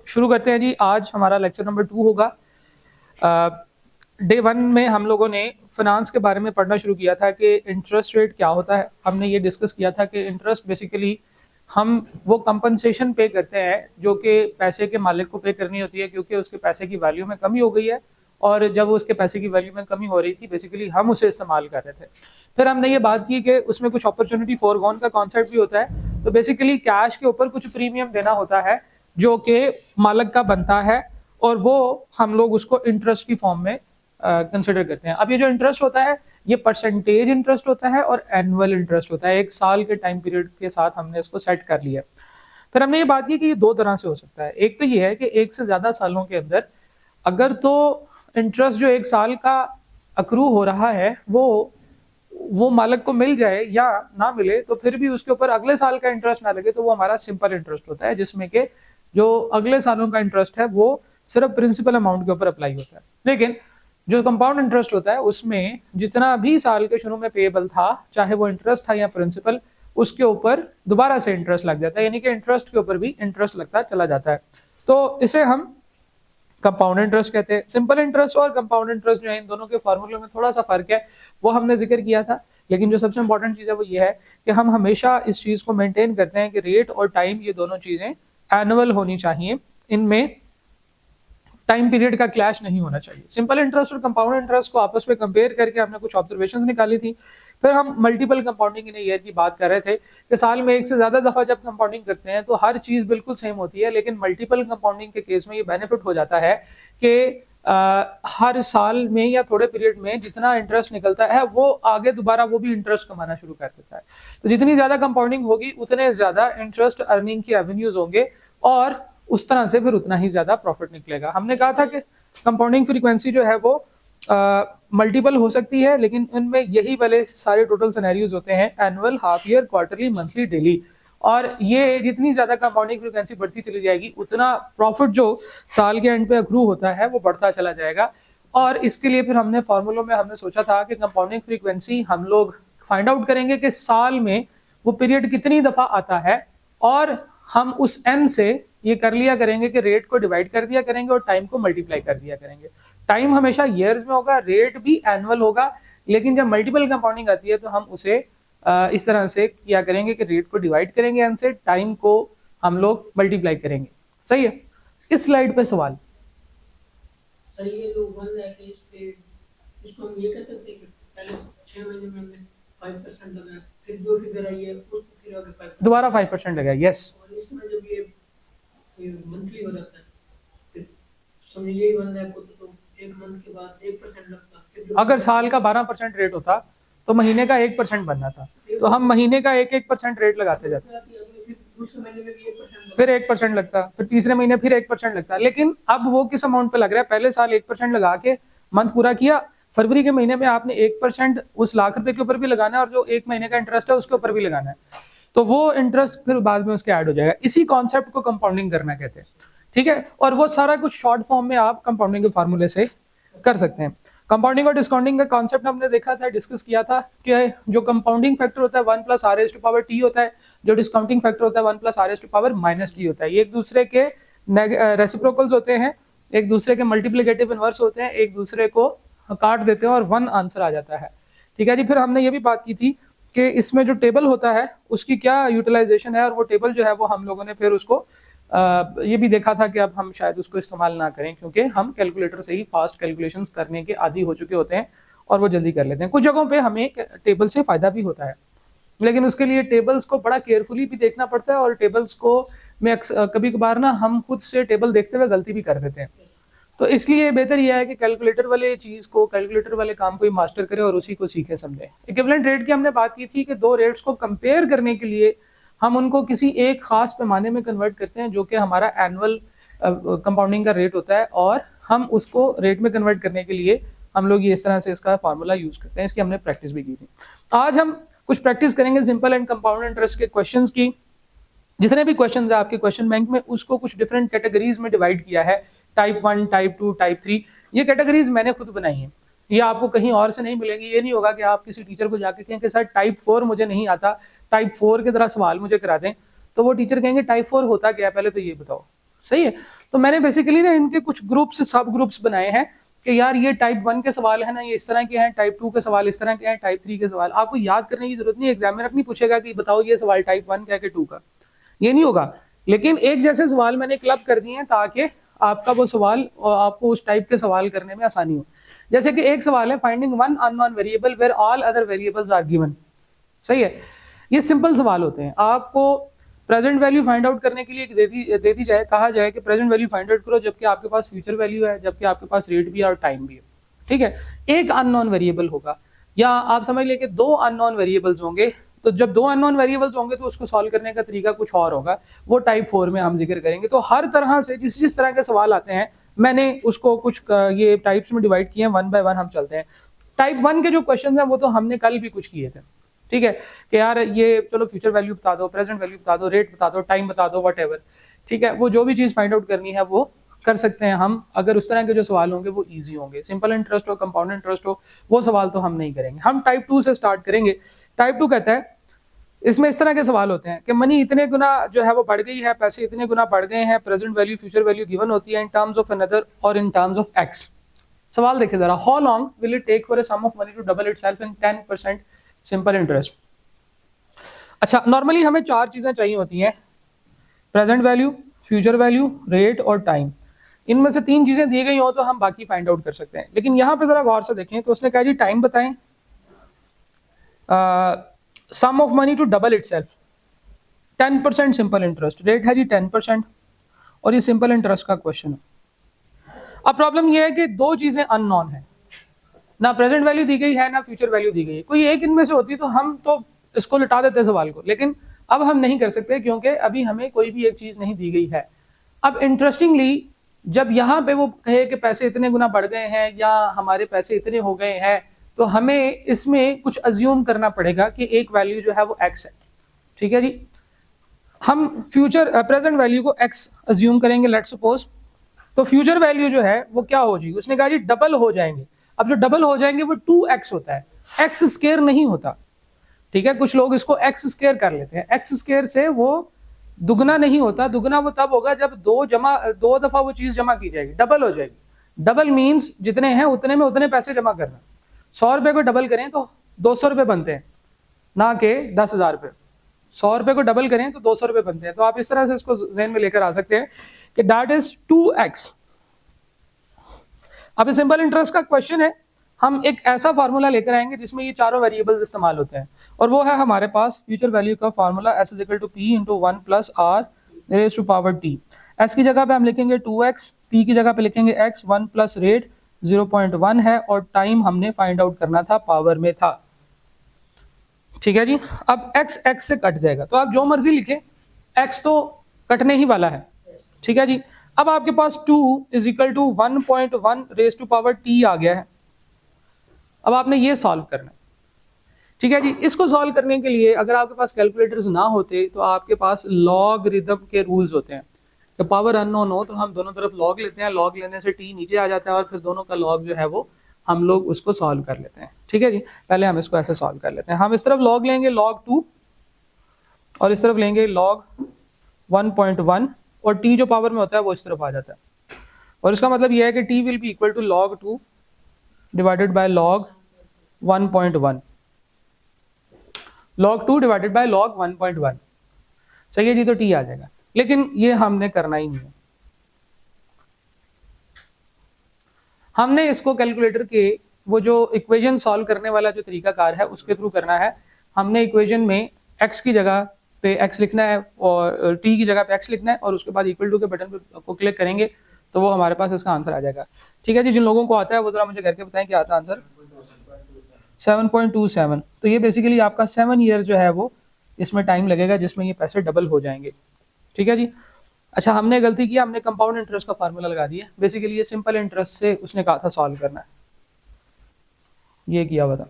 शुरू करते हैं जी। आज हमारा लेक्चर नंबर 2 होगा। डे 1 में हम लोगों ने फाइनेंस के बारे में पढ़ना शुरू किया था कि इंटरेस्ट रेट क्या होता है। हमने ये डिस्कस किया था कि इंटरेस्ट बेसिकली हम वो कंपनसेशन पे करते हैं जो कि पैसे के मालिक को पे करनी होती है, क्योंकि उसके पैसे की वैल्यू में कमी हो गई है और जब उसके पैसे की वैल्यू में कमी हो रही थी बेसिकली हम उसे इस्तेमाल कर रहे थे। फिर हमने ये बात की कि उसमें कुछ अपॉर्चुनिटी फॉरगॉन का कॉन्सेप्ट भी होता है। तो बेसिकली कैश के ऊपर कुछ प्रीमियम देना होता है जो कि मालिक का बनता है और वो हम लोग उसको इंटरेस्ट की फॉर्म में कंसिडर करते हैं। अब ये जो इंटरेस्ट होता है ये परसेंटेज इंटरेस्ट होता है और एनुअल इंटरेस्ट होता है। एक साल के टाइम पीरियड के साथ हमने इसको सेट कर लिया। फिर हमने ये बात की कि ये दो तरह से हो सकता है। एक तो ये है कि एक से ज्यादा सालों के अंदर अगर तो इंटरेस्ट जो एक साल का अक्रू हो रहा है वो मालिक को मिल जाए या ना मिले तो फिर भी उसके ऊपर अगले साल का इंटरेस्ट ना लगे, तो वो हमारा सिंपल इंटरेस्ट होता है, जिसमें के जो अगले सालों का इंटरेस्ट है वो सिर्फ प्रिंसिपल अमाउंट के ऊपर अप्लाई होता है। लेकिन जो कंपाउंड इंटरेस्ट होता है उसमें जितना भी साल के शुरू में पेएबल था, चाहे वो इंटरेस्ट था या प्रिंसिपल, उसके ऊपर दोबारा से इंटरेस्ट लग जाता है, यानी कि इंटरेस्ट के ऊपर भी इंटरेस्ट लगता चला जाता है। तो इसे हम कंपाउंड इंटरेस्ट कहते हैं। सिंपल इंटरेस्ट और कंपाउंड इंटरेस्ट जो है इन दोनों के फॉर्मूले में थोड़ा सा फर्क है, वो हमने जिक्र किया था। लेकिन जो सबसे इंपॉर्टेंट चीज है वो ये है कि हम हमेशा इस चीज को मेंटेन करते हैं कि रेट और टाइम ये दोनों चीजें एनुअल होनी चाहिए, इनमें टाइम पीरियड का क्लैश नहीं होना चाहिए। सिंपल इंटरेस्ट और कंपाउंड इंटरेस्ट को आपस में कंपेयर करके हमने कुछ ऑब्जर्वेशंस निकाली थी। फिर हम मल्टीपल कंपाउंडिंग इन ईयर की बात कर रहे थे कि साल में एक से ज्यादा दफा जब कंपाउंडिंग करते हैं तो हर चीज बिल्कुल सेम होती है, लेकिन मल्टीपल कंपाउंडिंग के केस में ये बेनिफिट हो जाता है कि हर साल में या थोड़े पीरियड में जितना इंटरेस्ट निकलता है वो आगे दोबारा वो भी इंटरेस्ट कमाना शुरू कर देता है। तो जितनी ज्यादा कंपाउंडिंग होगी उतने ज्यादा इंटरेस्ट अर्निंग की एवेन्यूज होंगे और उस तरह से फिर उतना ही ज्यादा प्रॉफिट निकलेगा। हमने कहा था कि कंपाउंडिंग फ्रीक्वेंसी जो है वो मल्टीपल हो सकती है, लेकिन उनमें यही वाले सारे टोटल सिनेरियोज होते हैं, annual, half year, quarterly, monthly, daily. और ये जितनी ज्यादा कंपाउंडिंग फ्रीक्वेंसी बढ़ती चली जाएगी उतना प्रॉफिट जो साल के एंड पे अक्रू होता है वो बढ़ता चला जाएगा। और इसके लिए फिर हमने फॉर्मूलों में हमने सोचा था कि कंपाउंडिंग फ्रीक्वेंसी हम लोग फाइंड आउट करेंगे कि साल में वो पीरियड कितनी दफा आता है और हम उस एन से ये कर लिया करेंगे कि रेट को डिवाइड कर दिया करेंगे और टाइम को मल्टीप्लाई कर दिया करेंगे। टाइम हमेशा ईयर्स में होगा, रेट भी एनुअल होगा, लेकिन जब मल्टीपल कंपाउंडिंग आती है तो हम उसे इस तरह से किया करेंगे कि रेट को डिवाइड करेंगे एन से, टाइम को हम लोग मल्टीप्लाई करेंगे। सही है। इस स्लाइड पे सवाल सही है। जो 1 लाख है इस पे इसको हम ये कह सकते हैं कि पहले 6 महीने में हमने 5% लगाया, फिर जो फिगर आई है उसको फिर आगे 5% दोबारा 5% लगाया। यस। और इसमें जब ये मंथली हो जाता है फिर समझिए 1 लाख को तो एक मंथ के बाद 1% लगता। फिर अगर साल का 12% रेट होता तो महीने का 1% बनना था, तो हम महीने का 1% रेट लगाते जाते, दूसरे महीने में भी 1% फिर 1% लगता, फिर तीसरे महीने फिर 1% लगता। लेकिन अब वो किस अमाउंट पे लग रहा है? पहले साल 1% लगा के मंथ पूरा किया, फरवरी के महीने में आपने 1% उस लाख रुपए के ऊपर भी लगाना है और जो एक महीने का इंटरेस्ट है उसके ऊपर भी लगाना है, तो वो इंटरेस्ट फिर बाद में उसके ऐड हो जाएगा। इसी कॉन्सेप्ट को कंपाउंडिंग करना कहते हैं। ठीक है। और वो सारा कुछ शॉर्ट फॉर्म में आप कंपाउंडिंग के फार्मूले से कर सकते हैं। कंपाउंडिंग और डिस्काउंटिंग का कॉन्सेप्ट हमने देखा था, डिस्कस किया था कि जो कंपाउंडिंग फैक्टर होता है 1 + r⁻t होता है, जो डिस्काउंटिंग फैक्टर होता है 1 + r⁻−t होता है। ये एक दूसरे के रेसिप्रोकल्स होते हैं, एक दूसरे के मल्टीप्लिकेटिव इनवर्स होते हैं, एक दूसरे को काट देते हैं और 1 आंसर आ जाता है। ठीक है जी। फिर हमने ये भी बात की थी कि इसमें जो टेबल होता है उसकी क्या यूटिलाइजेशन है, और वो टेबल जो है वो हम लोगों ने फिर उसको ये भी देखा था कि अब हम शायद उसको इस्तेमाल ना करें, क्योंकि हम कैलकुलेटर से ही फास्ट कैलकुलेशंस करने के आदी हो चुके होते हैं और वो जल्दी कर लेते हैं। कुछ जगहों पे हमें टेबल से फायदा भी होता है, लेकिन उसके लिए टेबल्स को बड़ा केयरफुली भी देखना पड़ता है और टेबल्स को में कभी कभार ना हम खुद से टेबल देखते हुए गलती भी कर देते हैं। तो इसलिए बेहतर यह है कि कैलकुलेटर वाले चीज को, कैलकुलेटर वाले काम को ही मास्टर करें और उसी को सीखे समझे। इक्विवेलेंट रेट की हमने बात की थी कि दो रेट्स को कंपेयर करने के लिए हम उनको किसी एक खास पैमाने में कन्वर्ट करते हैं जो कि हमारा एनुअल कंपाउंडिंग का रेट होता है, और हम उसको रेट में कन्वर्ट करने के लिए हम लोग ये इस तरह से इसका फार्मूला यूज करते हैं। इसकी हमने प्रैक्टिस भी की थी। आज हम कुछ प्रैक्टिस करेंगे सिंपल एंड कंपाउंड इंटरेस्ट के क्वेश्चंस की। जितने भी क्वेश्चंस है आपके क्वेश्चन बैंक में उसको कुछ डिफरेंट कैटेगरीज में डिवाइड किया है, टाइप 1, टाइप 2, टाइप 3। ये कैटेगरीज मैंने खुद बनाई है, ये आपको कहीं और से नहीं मिलेंगी। ये नहीं होगा कि आप किसी टीचर को जाके कहें कि सर टाइप 4 मुझे नहीं आता, टाइप 4 के तरह सवाल मुझे करा दें, तो वो टीचर कहेंगे टाइप 4 होता क्या है, पहले तो ये बताओ। सही है। तो मैंने बेसिकली ना इनके कुछ ग्रुप्स, सब ग्रुप्स बनाए हैं कि यार ये टाइप 1 के सवाल है ना, ये इस तरह के हैं, टाइप 2 के सवाल इस तरह के हैं, टाइप 3 के सवाल। आपको याद करने की जरूरत नहीं, एग्जामिनर नहीं पूछेगा कि बताओ ये सवाल टाइप 1 का है कि 2 का, ये नहीं होगा। लेकिन एक जैसे सवाल मैंने क्लब कर दिए हैं ताकि आपका वो सवाल और आपको उस टाइप के सवाल करने में आसानी हो। जैसे कि एक सवाल है, finding one unknown variable where all other variables are given. सही है, ये सिंपल सवाल होते हैं। आपको प्रेजेंट वैल्यू फाइंड आउट करने के लिए दे दी जाए, कहा जाए कि प्रेजेंट वैल्यू फाइंड आउट करो, जबकि आपके पास फ्यूचर वैल्यू है, जबकि आपके पास रेट भी है और टाइम भी है। ठीक है, एक अननोन वेरिएबल होगा, या आप समझ लें कि दो अननोन वेरिएबल्स होंगे। तो जब दो अननोन वेरिएबल्स होंगे तो उसको सॉल्व करने का तरीका कुछ और होगा, वो टाइप 4 में हम जिक्र करेंगे। तो हर तरह से जिस जिस तरह के सवाल आते हैं मैंने उसको कुछ ये टाइप्स में डिवाइड किए हैं, वन बाय वन हम चलते हैं। टाइप 1 के जो क्वेश्चन हैं वो तो हमने कल भी कुछ किए थे। ठीक है, कि यार ये चलो फ्यूचर वैल्यू बता दो, प्रेजेंट वैल्यू बता दो, रेट बता दो, टाइम बता दो, व्हाटएवर। ठीक है, वो जो भी चीज फाइंड आउट करनी है वो कर सकते हैं हम, अगर उस तरह के जो सवाल होंगे वो इजी होंगे। सिंपल इंटरेस्ट हो, कंपाउंड इंटरेस्ट हो, वो सवाल तो हम नहीं करेंगे। हम टाइप 2 से स्टार्ट करेंगे। टाइप 2 कहता है, इसमें इस तरह के सवाल होते हैं कि मनी इतने गुना जो है वो बढ़ गई है, पैसे इतने गुना बढ़ गए हैं, present value future value given होती है इन टर्म्स ऑफ अनदर और इन टर्म्स ऑफ एक्स। सवाल देखिए जरा, how long will it take for a sum of money to double itself in 10% simple interest. अच्छा, नॉर्मली हमें चार चीजें चाहिए होती हैं, present value, future value, rate और टाइम। इनमें से तीन चीजें दी गई हो तो हम बाकी फाइंड आउट कर सकते हैं। लेकिन यहाँ पे जरा गौर से देखें तो उसने कहा जी टाइम बताएं, sum of money to double itself 10% simple interest, rate है जी 10%, और ये सिंपल इंटरेस्ट का क्वेश्चन है। अब प्रॉब्लम ये है कि दो चीजें अननोन है, ना प्रेजेंट वैल्यू दी गई है ना फ्यूचर वैल्यू दी गई है। कोई एक इनमें से होती तो हम तो इसको लिटा देते सवाल को, लेकिन अब हम नहीं कर सकते क्योंकि अभी हमें कोई भी एक चीज नहीं दी गई है। अब इंटरेस्टिंगली जब यहाँ पे वो कहे कि पैसे इतने गुना बढ़ गए हैं या हमारे पैसे इतने हो गए हैं, तो हमें इसमें कुछ अज्यूम करना पड़ेगा कि एक वैल्यू जो है वो एक्स है। ठीक है जी, हम फ्यूचर प्रेजेंट वैल्यू को एक्स अज्यूम करेंगे, लेट्स सपोज। तो फ्यूचर वैल्यू जो है वो क्या हो जाएगी, उसने कहा जी डबल हो जाएंगे। अब जो डबल हो जाएंगे वो 2x होता है, एक्स स्क्वायर नहीं होता। ठीक है, कुछ लोग इसको एक्स स्क्वायर कर लेते हैं, एक्स स्क्वायर से वो दुगना नहीं होता। दुगना वो तब होगा जब दो दफा वो चीज जमा की जाएगी, डबल हो जाएगी। डबल मीन्स जितने हैं उतने में उतने पैसे जमा करना। 100 रुपए को डबल करें तो 200 रुपए बनते हैं, ना कि 10,000 रुपए। 100 रुपए को डबल करें तो 200 रुपए बनते हैं। तो आप इस तरह से इसको ज़हन में लेकर आ सकते हैं कि दैट इज 2x। अब सिंपल इंटरेस्ट का क्वेश्चन है, हम एक ऐसा फार्मूला लेकर आएंगे जिसमें ये चारों वेरिएबल्स इस्तेमाल होते हैं, और वो है हमारे पास फ्यूचर वैल्यू का formula S is equal to P into 1 plus R raise to power T। S की जगह पे हम लिखेंगे 2x, P की जगह पे लिखेंगे x, 1 प्लस रेट 0.1 है, और टाइम हमने फाइंड आउट करना था, पावर में था। ठीक है जी, अब x x से कट जाएगा, तो आप जो मर्जी लिखे, x तो कटने ही वाला है। ठीक है जी, अब आपके पास 2 is equal to 1.1 raise to power T आ गया है। अब आपने ये सॉल्व करना है। ठीक है जी, इसको सॉल्व करने के लिए अगर आपके पास कैलकुलेटर्स ना होते तो आपके पास लॉगरिथम के रूल्स होते हैं। तो पावर अननोन हो तो हम दोनों तरफ लॉग लेते हैं, लॉग लेने से T नीचे आ जाता है और फिर दोनों का लॉग जो है वो हम लोग उसको सॉल्व कर लेते हैं। ठीक है जी, पहले हम इसको ऐसे सॉल्व कर लेते हैं। हम इस तरफ लॉग लेंगे log 2 और इस तरफ लेंगे log 1.1, और T जो पावर में होता है वो इस तरफ आ जाता है, और इसका मतलब यह है कि T will be equal to log 2 divided by log 1.1, log 2 divided by log 1.1। सही है जी, तो T आ जाएगा। लेकिन ये हमने करना ही नहीं है, हमने इसको कैलकुलेटर के वो जो इक्वेशन सॉल्व करने वाला जो तरीकाकार है उसके थ्रू करना है। हमने इक्वेशन में x की जगह पे x लिखना है और t की जगह पे x लिखना है, और उसके बाद इक्वल टू के बटन को क्लिक करेंगे तो वो हमारे पास इसका आंसर आ जाएगा। ठीक है जी, जिन लोगों को आता है वो जरा मुझे करके बताएं क्या आता है आंसर। 7.27। तो ये बेसिकली आपका 7 ईयर जो है वो इसमें टाइम लगेगा जिसमें ये पैसे डबल हो जाएंगे। ठीक है जी, अच्छा हमने गलती किया, हमने कंपाउंड इंटरेस्ट का फार्मूला लगा दिया। बेसिकली ये सिंपल इंटरेस्ट से उसने कहा था सॉल्व करना है, ये किया हुआ था।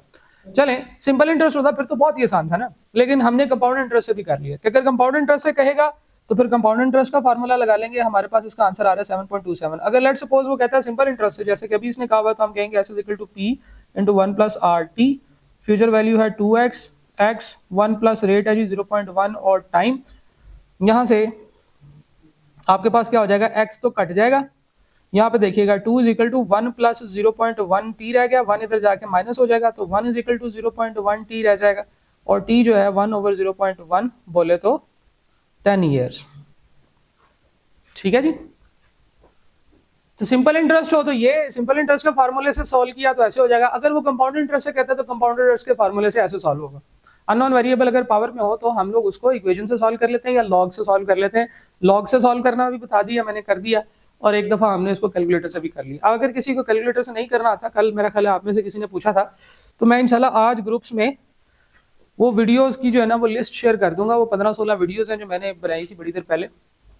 चले, सिंपल इंटरेस्ट होता फिर तो बहुत ही आसान था ना, लेकिन हमने कंपाउंड इंटरेस्ट से भी कर लिया। अगर कंपाउंड इंटरेस्ट से कहेगा तो फिर कंपाउंड इंटरेस्ट का फार्मूला लगा लेंगे, हमारे पास इसका आंसर आ रहा है 7.27। अगर लेट्स सपोज वो कहता है सिंपल इंटरेस्ट से, जैसे कि अभी इसने कहा हुआ, तो हम कहेंगे S is equal to P into 1 plus R T। Future value है 2x, x 1 प्लस रेट है जी 0.1 और टाइम। यहाँ से आपके पास क्या हो जाएगा, x तो कट जाएगा, यहाँ पे देखिएगा 2 is equal to 1 plus 0.1 t रह गया, 1 इधर जाके माइनस हो जाएगा, तो 1 इज इक्वल टू 0.1 t रह जाएगा, और t जो है 1/0.1 बोले तो 10 ईयर्स। ठीक है जी। तो सिंपल इंटरेस्ट हो तो ये सिंपल इंटरेस्ट के फार्मूले से सॉल्व किया तो ऐसे हो जाएगा, अगर वो कंपाउंड इंटरेस्ट से कहता है तो कंपाउंड इंटरेस्ट के फार्मूले से ऐसे सॉल्व होगा। अननोन वेरिएबल अगर पावर में हो तो हम लोग उसको इक्वेशन से सॉल्व कर लेते हैं या लॉग से सॉल्व कर लेते हैं। लॉग से सॉल्व करना भी बता दिया मैंने, कर दिया, और एक दफा हमने इसको कैलकुलेटर से भी कर लिया। अगर किसी को कैलकुलेटर से नहीं करना आता, कल मेरा ख्याल है आप में से किसी ने पूछा था, तो मैं इंशाल्लाह आज ग्रुप्स में वो वीडियोस की जो है ना वो लिस्ट शेयर कर दूंगा। वो 15-16 वीडियोस हैं जो मैंने बनाई थी बड़ी देर पहले,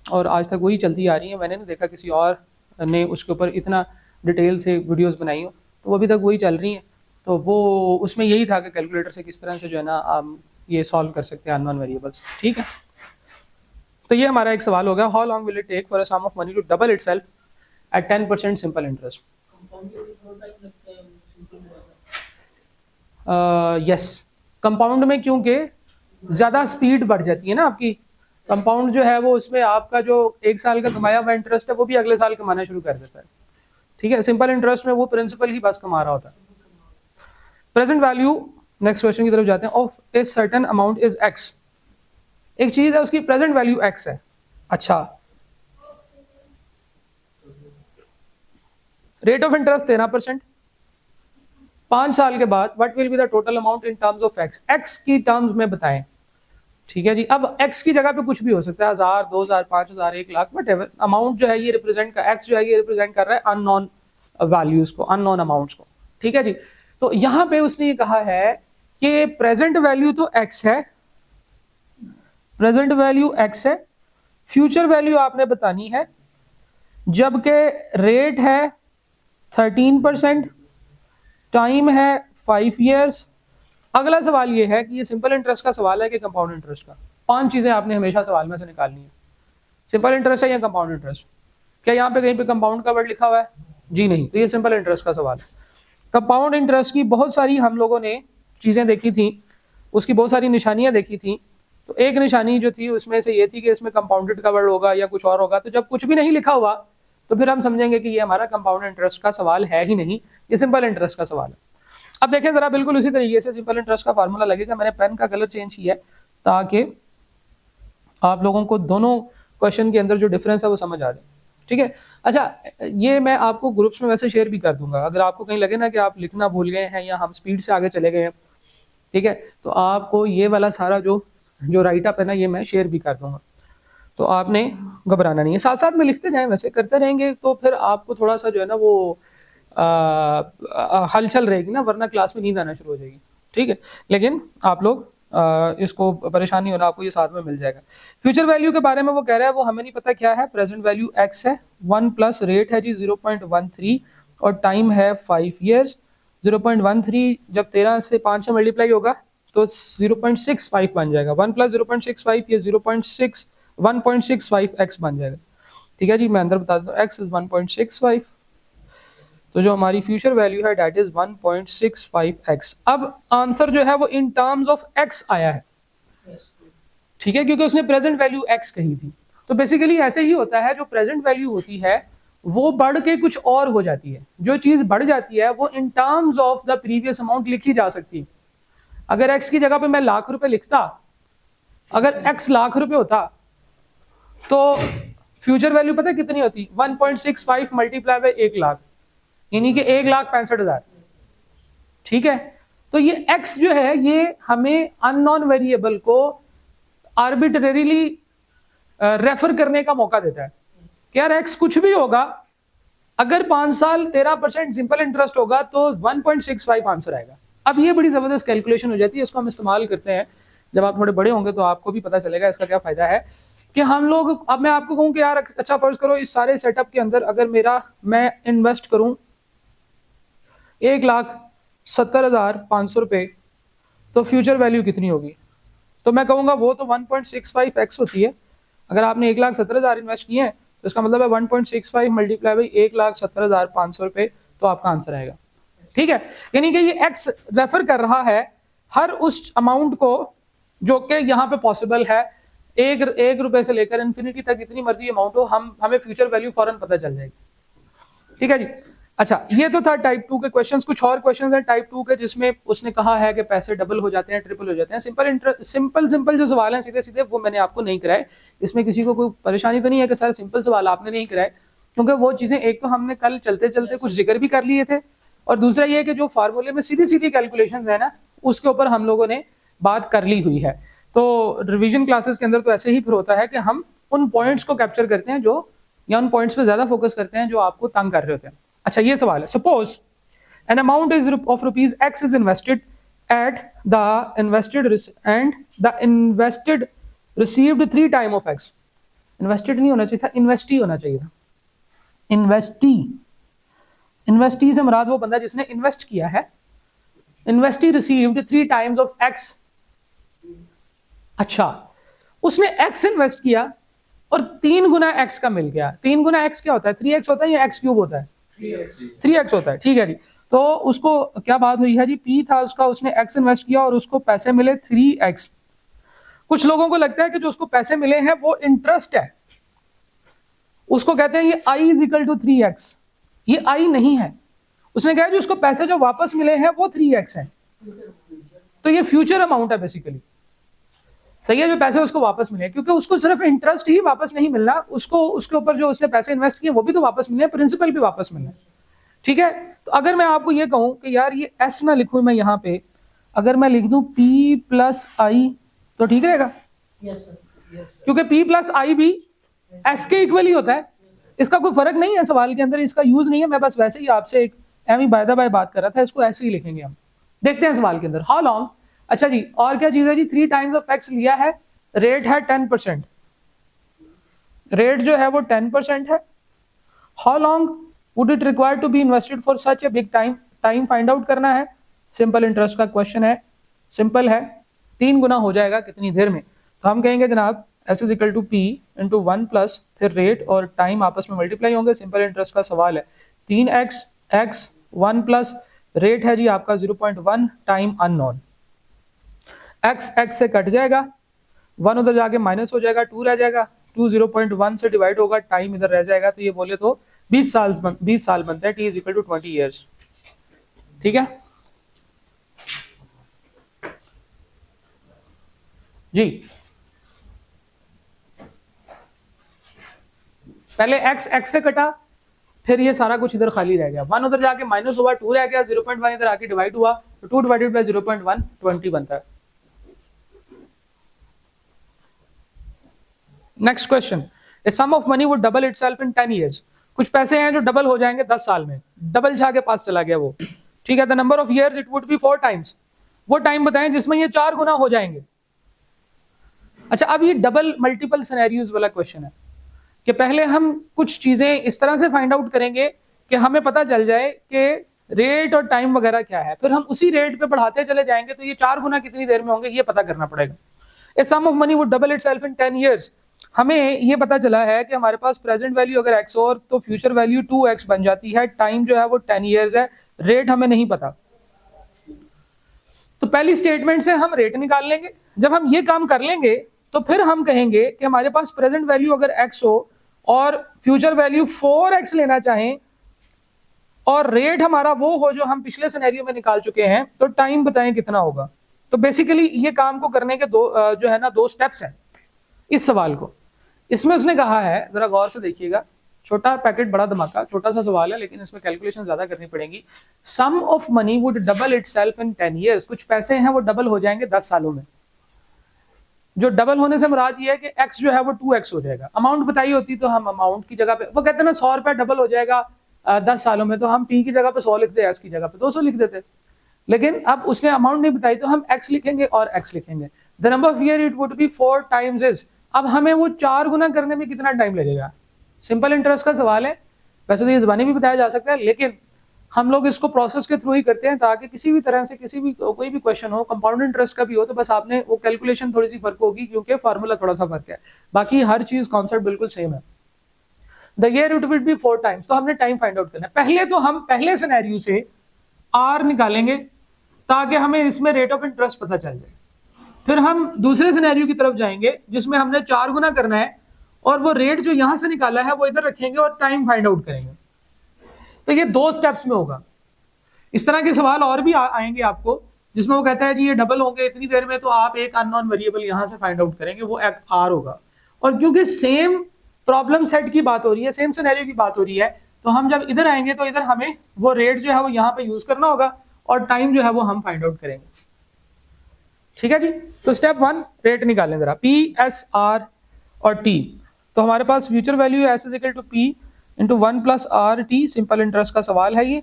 और आज तक वही चलती आ रही है। मैंने नहीं देखा किसी और ने उसके ऊपर इतना डिटेल से वीडियोस बनाई हो, तो वो अभी तक वही चल रही हैं। तो वो उसमें यही था कि कैलकुलेटर से किस तरह से जो है ना हम ये सॉल्व कर सकते हैं अननोन वेरिएबल्स। ठीक है, तो ये हमारा एक सवाल हो गया, how long will it take for a sum of money to double itself at 10% simple interest. Yes, compound में क्योंकि ज्यादा स्पीड बढ़ जाती है ना आपकी। कंपाउंड जो है वो उसमें आपका जो एक साल का कमाया हुआ इंटरेस्ट है वो भी अगले साल कमाना शुरू कर देता है। ठीक है, सिंपल इंटरेस्ट में वो प्रिंसिपल ही बस कमा रहा होता है। प्रेजेंट वैल्यू, नेक्स्ट क्वेश्चन की तरफ जाते हैं, of A certain amount is x. एक चीज है उसकी प्रेजेंट वैल्यू एक्स है। अच्छा, रेट ऑफ इंटरेस्ट 13%, 5 साल के बाद what will be the total amount in terms of x, x की टर्म्स में बताएं। ठीक है जी, अब एक्स की जगह पे कुछ भी हो सकता है, 1000, 2000, 5000, 1 लाख, व्हाटएवर अमाउंट जो है ये रिप्रेजेंट का, एक्स जो है ये रिप्रेजेंट कर रहा है अननोन वैल्यूज को, अननोन अमाउंट्स को। ठीक है जी, तो यहां पे उसने ये कहा है कि प्रेजेंट वैल्यू तो एक्स है, प्रेजेंट वैल्यू एक्स है, फ्यूचर वैल्यू आपने बतानी है, जबकि रेट है 13%, टाइम है 5 ईयर्स। अगला सवाल ये है कि ये सिंपल इंटरेस्ट का सवाल है कि कंपाउंड इंटरेस्ट का। 5 चीजें आपने हमेशा सवाल में से निकालनी है, सिंपल इंटरेस्ट है या कंपाउंड इंटरेस्ट। क्या यहाँ पे कहीं पे कंपाउंड का वर्ड लिखा हुआ है? जी नहीं, तो ये सिंपल इंटरेस्ट का सवाल है। कंपाउंड इंटरेस्ट की बहुत सारी हम लोगों ने चीजें देखी थी, उसकी बहुत सारी निशानियां देखी थी। तो एक निशानी जो थी उसमें से ये थी कि इसमें कंपाउंडेड का वर्ड होगा या कुछ और होगा। तो जब कुछ भी नहीं लिखा हुआ तो फिर हम समझेंगे कि ये हमारा कंपाउंड इंटरेस्ट का सवाल है ही नहीं, ये सिंपल इंटरेस्ट का सवाल है। अब देखें जरा, बिल्कुल उसी तरीके से सिंपल इंटरेस्ट का फार्मूला लगेगा। मैंने पेन का कलर चेंज किया है ताकि आप लोगों को दोनों क्वेश्चन के अंदर जो डिफरेंस है वो समझ आ जाए। ठीक है, अच्छा ये मैं आपको ग्रुप्स में वैसे शेयर भी कर दूंगा, अगर आपको कहीं लगे ना कि आप लिखना भूल गए हैं या हम स्पीड से आगे चले गए हैं, ठीक है, तो आपको ये वाला सारा जो राइट अप है ना ये मैं शेयर भी कर दूंगा, तो आपने घबराना नहीं है। साथ साथ में लिखते जाएं, वैसे करते रहेंगे तो फिर आपको थोड़ा सा जो है ना वो हलचल रहेगी ना, वरना क्लास में नींद आना शुरू हो जाएगी। ठीक है, लेकिन आप लोग इसको परेशान नहीं होना, आपको ये साथ में मिल जाएगा। फ्यूचर वैल्यू के बारे में वो कह रहा है, वो हमें नहीं पता क्या है। प्रेजेंट वैल्यू एक्स है, 1 प्लस रेट है जी 0.13 और टाइम है 5 ईयर्स। 0.13 जब 13 से 5 से मल्टीप्लाई होगा तो 0.65 बन जाएगा। 1 प्लस 0.65 ये 1.65 एक्स बन जाएगा। ठीक है जी, मैं अंदर बता दूं, एक्स इज 1.65, तो जो हमारी फ्यूचर वैल्यू है दैट इज 1.65 एक्स। अब आंसर जो है वो इन टर्म्स ऑफ एक्स आया है, ठीक है, क्योंकि उसने प्रेजेंट वैल्यू एक्स कही थी। तो बेसिकली ऐसे ही होता है, जो प्रेजेंट वैल्यू होती है वो बढ़ के कुछ और हो जाती है। जो चीज बढ़ जाती है वो in terms of the previous amount लिखी जा सकती है। अगर एक्स की जगह पे मैं लाख रुपए लिखता, अगर एक्स लाख रुपए होता तो फ्यूचर वैल्यू पता है कितनी होती? 1.65 मल्टीप्लाई बाय 1 लाख, यानी कि 1,65,000। ठीक है, तो ये x जो है ये हमें अननोन वेरिएबल को आर्बिट्रेरीली रेफर करने का मौका देता है कि यार x कुछ भी होगा, अगर 5 साल 13% सिंपल इंटरेस्ट होगा तो 1.65 आंसर आएगा। अब ये बड़ी जबरदस्त कैलकुलेशन हो जाती है, इसको हम इस्तेमाल करते हैं जब आप थोड़े बड़े होंगे तो आपको भी पता चलेगा इसका क्या फायदा है। कि हम लोग, अब मैं आपको कहूं कि यार अच्छा फर्ज करो इस सारे सेटअप के अंदर अगर मैं इन्वेस्ट करूं 1,70,500 रुपए, तो फ्यूचर वैल्यू कितनी होगी? तो मैं कहूंगा वो तो 1.65 एक्स होती है। अगर आपने 1,70,000 इन्वेस्ट किए हैं तो इसका मतलब है 1.65 मल्टीप्लाई बाई 1,70,500 रुपए, तो आपका आंसर आएगा। ठीक है, यानी कि ये एक्स रेफर कर रहा है हर उस अमाउंट को जो कि यहाँ पे पॉसिबल है एक रुपए से लेकर इन्फिनिटी तक जितनी मर्जी अमाउंट हो, हमें फ्यूचर वैल्यू फौरन पता चल जाएगी। ठीक है जी। अच्छा, ये तो था टाइप 2 के क्वेश्चंस। कुछ और क्वेश्चंस हैं टाइप 2 के जिसमें उसने कहा है कि पैसे डबल हो जाते हैं, ट्रिपल हो जाते हैं। सिंपल जो सवाल हैं सीधे सीधे, वो मैंने आपको नहीं कराए। इसमें किसी को कोई परेशानी तो नहीं है कि सर सिंपल सवाल आपने नहीं कराए, क्योंकि वो चीजें एक तो हमने कल चलते चलते कुछ जिक्र भी कर लिए थे, और दूसरा ये कि जो फार्मूले में सीधी सीधी कैलकुलेशन है ना, उसके ऊपर हम लोगों ने बात कर ली हुई है। तो रिवीजन क्लासेस के अंदर तो ऐसे ही फिर होता है कि हम उन पॉइंट्स को कैप्चर करते हैं जो, या उन पॉइंट्स पे ज्यादा फोकस करते हैं जो आपको तंग कर रहे होते हैं। अच्छा, ये सवाल है, suppose an amount is of rupees x is invested at the invested received 3 time of x. Invested नहीं होना चाहिए था, इन्वेस्टी होना चाहिए था। इन्वेस्टी से मुराद वो बंदा जिसने इन्वेस्ट किया है। Investee received 3 times of x. अच्छा, उसने एक्स इन्वेस्ट किया और 3 गुना एक्स का मिल गया। 3 गुना एक्स क्या होता है? 3x होता है या एक्स क्यूब होता है? 3x होता है। ठीक है जी। तो उसको क्या बात हुई है जी, P था उसका, उसने x इन्वेस्ट किया और उसको पैसे मिले 3x। कुछ लोगों को लगता है कि जो उसको पैसे मिले हैं वो इंटरेस्ट है, उसको कहते हैं ये I is equal to 3x। ये I नहीं है। उसने कहा जो उसको पैसे जो वापस मिले हैं वो 3x है, तो ये फ्यूचर अमाउंट है बेसिकली। सही है, जो पैसे उसको वापस मिले, क्योंकि उसको सिर्फ इंटरेस्ट ही वापस नहीं मिलना, उसको उसके ऊपर जो उसने पैसे इन्वेस्ट किए वो भी तो वापस मिले, प्रिंसिपल भी वापस मिलना। ठीक है। तो अगर मैं आपको ये कहूं कि यार ये एस ना लिखूं मैं यहाँ पे, अगर मैं लिख दूं P प्लस आई तो ठीक रहेगा? क्योंकि P प्लस आई भी एस के इक्वल ही होता है, इसका कोई फर्क नहीं है सवाल के अंदर, इसका यूज नहीं है। मैं बस वैसे ही आपसे एक एम बाय द बाय बात कर रहा था, इसको ऐसे ही लिखेंगे हम। देखते हैं सवाल के अंदर हाउ लॉन्ग। अच्छा जी, और क्या चीज है जी, 3 टाइम्स ऑफ एक्स लिया है, रेट है 10%, रेट जो है वो 10% है। How long would it require to be invested for such a big time, time find out करना है। सिंपल इंटरेस्ट का क्वेश्चन है, सिंपल है, 3 गुना हो जाएगा कितनी देर में। तो हम कहेंगे जनाब S is equal to P into 1 plus फिर रेट और टाइम आपस में मल्टीप्लाई होंगे। सिंपल इंटरेस्ट का सवाल है, 3x x 1 प्लस रेट है जी आपका 0.1 टाइम अननोन। x x से कट जाएगा, 1 उधर जाके माइनस हो जाएगा, 2 रह जाएगा, 2 0.1 से डिवाइड होगा, टाइम इधर रह जाएगा। तो ये बोले तो 20 साल बनता है। t is equal to 20 years. ठीक है जी। पहले x x से कटा, फिर ये सारा कुछ इधर खाली रह गया, 1 उधर जाके माइनस हुआ, 2 रह गया, 0.1 इधर आके डिवाइड हुआ, तो 2 डिवाइडेड बाय 0.1 20 बनता है। Next question, a sum of money would double itself in 10 years. कुछ पैसे हैं जो डबल हो जाएंगे 10 साल में। डबल शाह के पास चला गया वो। ठीक है, the number of years it would be 4 times. वो टाइम बताएं जिसमें ये 4 गुना हो जाएंगे। अच्छा, अब ये डबल मल्टीपल सिनेरियोज वाला क्वेश्चन है कि पहले हम कुछ चीजें इस तरह से फाइंड आउट करेंगे कि हमें पता चल जाए कि रेट और टाइम वगैरह क्या है, फिर हम उसी रेट पे बढ़ाते चले जाएंगे, तो ये 4 गुना कितनी देर में होंगे ये पता करना पड़ेगा। A sum of money would double itself in 10 years. हमें ये पता चला है कि हमारे पास प्रेजेंट वैल्यू अगर x और तो फ्यूचर वैल्यू 2x बन जाती है, टाइम जो है वो 10 इयर्स है, रेट हमें नहीं पता। तो पहली स्टेटमेंट से हम रेट निकाल लेंगे। जब हम ये काम कर लेंगे तो फिर हम कहेंगे कि हमारे पास प्रेजेंट वैल्यू अगर x हो और फ्यूचर वैल्यू 4x लेना चाहें और रेट हमारा वो हो जो हम पिछले सिनेरियो में निकाल चुके हैं, तो टाइम बताएं कितना होगा। तो बेसिकली ये काम को करने के दो स्टेप्स हैं इस सवाल को। इसमें उसने कहा है, जरा गौर से देखिएगा, छोटा पैकेट बड़ा धमाका, छोटा सा सवाल है लेकिन इसमें कैलकुलेशन ज्यादा करनी पड़ेगी। Sum of money would double itself in 10 years. कुछ पैसे हैं वो डबल हो जाएंगे 10 सालों में। जो डबल होने से मुराद ये है कि x जो है वो 2x हो जाएगा। अमाउंट बताई होती तो हम अमाउंट की जगह पे, वो कहते हैं ना 100 रुपया डबल हो जाएगा 10 सालों में, तो हम t की जगह पे 100 लिख दे, s की जगह पे 200 लिख देते। लेकिन अब उसने अमाउंट नहीं बताई तो हम x लिखेंगे और x लिखेंगे। The number of year it would be 4 times is. अब हमें वो 4 गुना करने में कितना टाइम लगेगा? सिंपल इंटरेस्ट का सवाल है, वैसे तो ये ज़बानी भी बताया जा सकता है, लेकिन हम लोग इसको प्रोसेस के थ्रू ही करते हैं ताकि किसी भी तरह से कोई भी क्वेश्चन हो, कंपाउंड इंटरेस्ट का भी हो, तो बस आपने वो कैलकुलेशन थोड़ी सी फर्क होगी क्योंकि फार्मूला थोड़ा सा फर्क है, बाकी हर चीज कॉन्सेप्ट बिल्कुल सेम है। The year it will be 4 times. तो हमने टाइम फाइंड आउट करना है। पहले तो हम पहले सिनेरियो से आर निकालेंगे ताकि हमें इसमें रेट ऑफ इंटरेस्ट पता चल जाए। फिर हम दूसरे सिनेरियो की तरफ जाएंगे जिसमें हमने 4 गुना करना है और वो रेट जो यहां से निकाला है वो इधर रखेंगे और टाइम फाइंड आउट करेंगे। तो ये 2 स्टेप्स में होगा। इस तरह के सवाल और भी आएंगे आपको जिसमें वो कहता है जी ये डबल होंगे इतनी देर में, तो आप एक अननोन वेरिएबल यहां से फाइंड आउट करेंगे, वो एक आर होगा। और क्योंकि सेम प्रॉब्लम सेट की बात हो रही है, सेम सिनेरियो की बात हो रही है, तो हम जब इधर आएंगे तो इधर हमें वो रेट जो है वो यहाँ पे यूज करना होगा और टाइम जो है वो हम फाइंड आउट करेंगे। ठीक है जी। तो स्टेप 1 रेट निकालें जरा, पी, एस, आर और टी। तो हमारे पास फ्यूचर वैल्यू है S is equal to P into 1 plus R T, simple interest का सवाल है ये।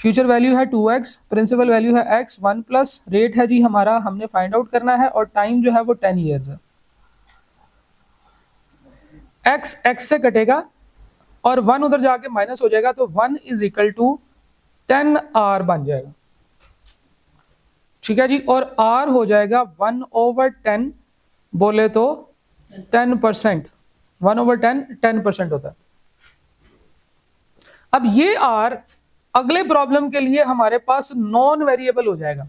फ्यूचर वैल्यू है 2x, प्रिंसिपल वैल्यू है x, 1 प्लस रेट है जी हमारा, हमने फाइंड आउट करना है, और टाइम जो है वो 10 ईयर्स है। x से कटेगा और 1 उधर जाके माइनस हो जाएगा, तो 1 इज इक्वल टू 10r बन जाएगा। ठीक है जी। और r हो जाएगा 1/10, बोले तो 10%। 1/10 10% होता है। अब ये r अगले प्रॉब्लम के लिए हमारे पास नॉन वेरिएबल हो जाएगा,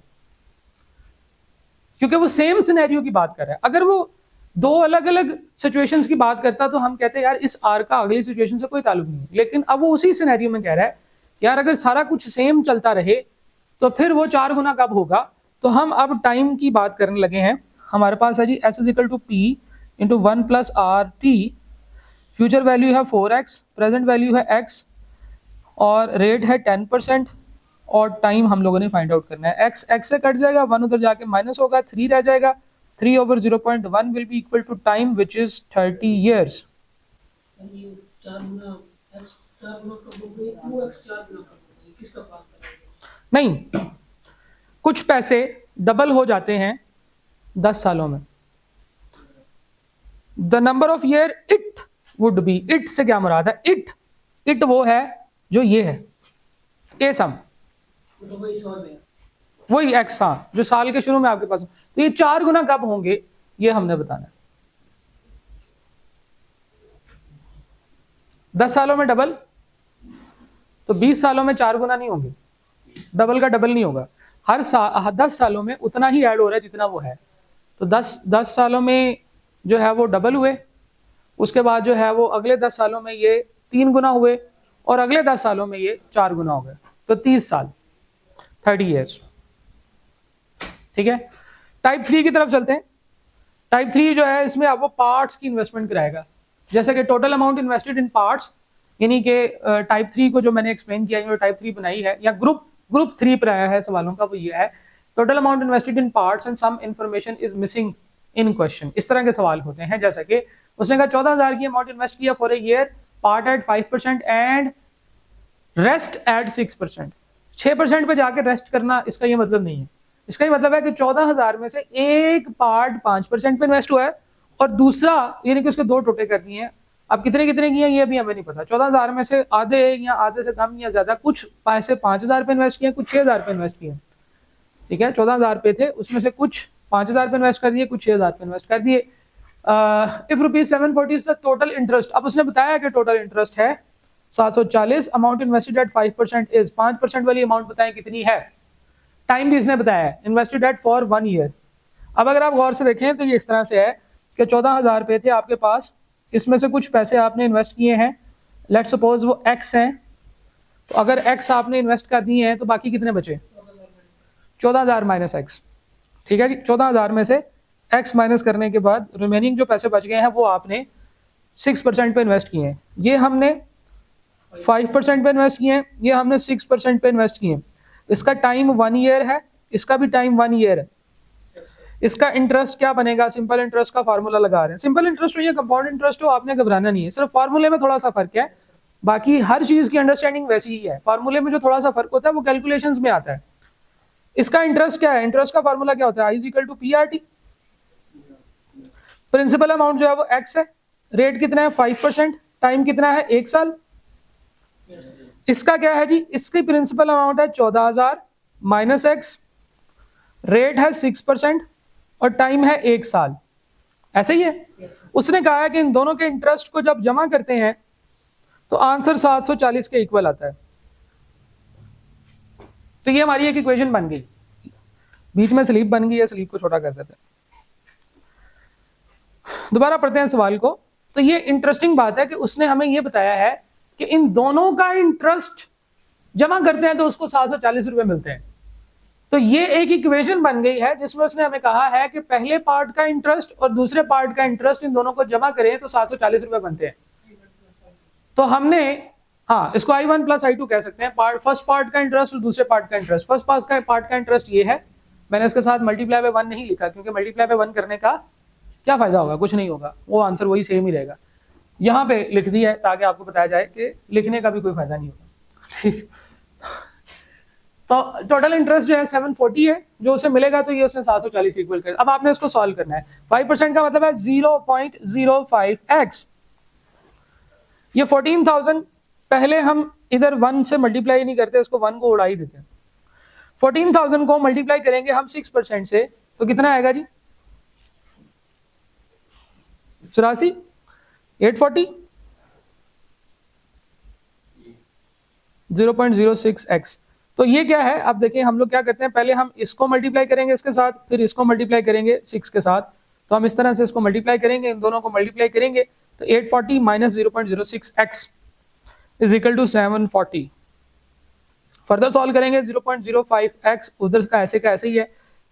क्योंकि वो सेम सिनेरियो की बात कर रहा है। अगर वो 2 अलग अलग सिचुएशंस की बात करता तो हम कहते हैं यार इस आर का अगली सिचुएशन से कोई ताल्लुक नहीं है, लेकिन अब वो उसी सिनेरियो में कह रहा है यार अगर सारा कुछ सेम चलता रहे तो फिर वो 4 गुना कब होगा। तो हम अब टाइम की बात करने लगे हैं। हमारे पास है जी S is equal to P into 1 plus R T, future value है 4x, प्रेजेंट वैल्यू है x, और रेट है 10%, और टाइम हम लोगों ने फाइंड आउट करना है। x से कट जाएगा, 1 उधर जाके माइनस होगा, 3 रह जाएगा, 3/0.1 will be equal to time which is 30 years. नहीं, कुछ पैसे डबल हो जाते हैं 10 सालों में। The number of year it would be, it से क्या मुराद है, इट वो है जो ये है, ए सम, वही एक्स, हाँ, जो साल के शुरू में आपके पास। तो ये 4 गुना कब होंगे ये हमने बताना है। 10 सालों में डबल, तो 20 सालों में 4 गुना नहीं होंगे, डबल का डबल नहीं होगा। हर 10 सालों में उतना ही ऐड हो रहा है जितना वो है। तो 10 सालों में जो है वो डबल हुए, उसके बाद जो है वो अगले 10 सालों में ये 3 गुना हुए, और अगले 10 सालों में ये 4 गुना हो गए, तो 30 साल, 30 ईयर्स। ठीक है। टाइप 3 की तरफ चलते हैं। टाइप 3 जो है इसमें अब वो पार्ट्स की इन्वेस्टमेंट कराएगा, जैसे कि total amount invested in parts, यानी कि टाइप 3 को जो मैंने एक्सप्लेन किया, जो टाइप 3 बनाई है, या ग्रुप 3 पर आया है सवालों का, वो ये है total amount invested in parts and some information is missing in question. इस तरह के सवाल होते हैं, जैसे कि उसने कहा 14,000 की अमाउंट इन्वेस्ट किया for a year, part at 5% and rest at 6%। 6% पे जाके रेस्ट करना, इसका ये मतलब नहीं है। इसका ये मतलब है कि 14,000 में से एक पार्ट 5% पे इन्वेस्ट हुआ है और दूसरा, यानी कि उसके 2 टोटे कर दिए हैं। अब कितने किए हैं ये भी हमें नहीं पता। 14,000 में से आधे या आधे से कम या ज्यादा, कुछ पैसे 5,000 पे इन्वेस्ट किए, कुछ 6,000 पे इन्वेस्ट किए। ठीक है, 14,000 पे थे, उसमें से कुछ 5,000 पे इन्वेस्ट कर दिए, कुछ 6,000 पे इन्वेस्ट कर दिए। If ₹740 is the total interest. अब उसने बताया कि टोटल इंटरेस्ट है 740, अमाउंट इन्वेस्टेड एट 5% इज, 5% वाली अमाउंट बताएं कितनी है। टाइम भी इसने बताया है, इन्वेस्टेड एट फॉर 1 ईयर। अब अगर आप गौर से देखें तो ये इस तरह से है कि 14,000 पे थे आपके पास, इसमें से कुछ पैसे आपने इन्वेस्ट किए हैं, लेट्स सपोज वो x हैं, तो अगर x आपने इन्वेस्ट कर दिए हैं तो बाकी कितने बचे, 14,000 माइनस x। ठीक है जी, 14,000 में से x माइनस करने के बाद रिमेनिंग जो पैसे बच गए हैं वो आपने 6% पे इन्वेस्ट किए हैं। ये हमने 5% पे इन्वेस्ट किए हैं, ये हमने 6% पे इन्वेस्ट किए हैं। इसका टाइम 1 ईयर है, इसका भी टाइम 1 ईयर है। इसका इंटरेस्ट क्या बनेगा, सिंपल इंटरेस्ट का फार्मूला लगा रहे हैं। सिंपल इंटरेस्ट हो या कंपाउंड इंटरेस्ट हो, आपने घबराना नहीं है, सिर्फ फार्मूले में थोड़ा सा फर्क है, बाकी हर चीज की अंडरस्टैंडिंग वैसी ही है। फार्मूले में जो थोड़ा सा फर्क होता है वो कैलकुलेशंस में आता है। इसका इंटरेस्ट क्या है, इंटरेस्ट का फार्मूला क्या होता है, I is equal to PRT। Principal amount जो है वो x है, रेट कितना है 5%, टाइम कितना है 1 साल। इसका क्या है जी, इसकी प्रिंसिपल अमाउंट है 14,000 माइनस x, रेट है 6% और टाइम है 1 साल। ऐसे ही है। उसने कहा है कि इन दोनों के इंटरेस्ट को जब जमा करते हैं तो आंसर 740 के इक्वल आता है। तो ये हमारी एक इक्वेशन बन गई। बीच में स्लीप बन गई है, स्लीप को छोटा कर देते हैं। दोबारा पढ़ते हैं सवाल को। तो ये इंटरेस्टिंग बात है कि उसने हमें ये बताया है कि इन दोनों का इंटरेस्ट जमा करते हैं तो उसको 740 रुपए मिलते हैं। तो ये एक इक्वेशन बन गई है जिसमें उसने हमें कहा है कि पहले पार्ट का इंटरेस्ट और दूसरे पार्ट का इंटरेस्ट इन दोनों को जमा करें तो 740 रुपए बनते हैं। तो हमने, हाँ, इसको I1 प्लस I2 कह सकते हैं। फर्स्ट पार्ट का इंटरेस्ट और दूसरे पार्ट का इंटरेस्ट। फर्स्ट पार्ट का इंटरेस्ट ये है, मैंने इसके साथ मल्टीप्लाई बाय 1 नहीं लिखा क्योंकि मल्टीप्लाई बाय 1 करने का क्या फायदा होगा, कुछ नहीं होगा, वो आंसर वही सेम ही रहेगा। यहाँ पे लिख दिया है ताकि आपको बताया जाए कि लिखने का भी कोई फायदा नहीं होगा। ठीक, तो टोटल इंटरेस्ट जो है 740 है, जो उसे मिलेगा तो ये उसने 740 इक्वल कर। अब आपने इसको सॉल्व करना है। 5% का मतलब है 0.05x। ये 14,000 पहले हम इधर 1 से मल्टीप्लाई नहीं करते, इसको 1 को उड़ा ही देते हैं। 14,000 को मल्टीप्लाई करेंगे हम 6% से तो कितना आएगा जी? 84, 840, 0.06x। तो ये क्या है? अब देखिए हम लोग क्या करते हैं, पहले हम इसको मल्टीप्लाई करेंगे इसके साथ, फिर इसको मल्टीप्लाई करेंगे 6 के साथ। तो हम इस तरह से इसको मल्टीप्लाई करेंगे, इन दोनों को मल्टीप्लाई करेंगे तो 840 minus 0.06x is equal to 740। Further solve करेंगे 0.05x उधर का ऐसे ही है,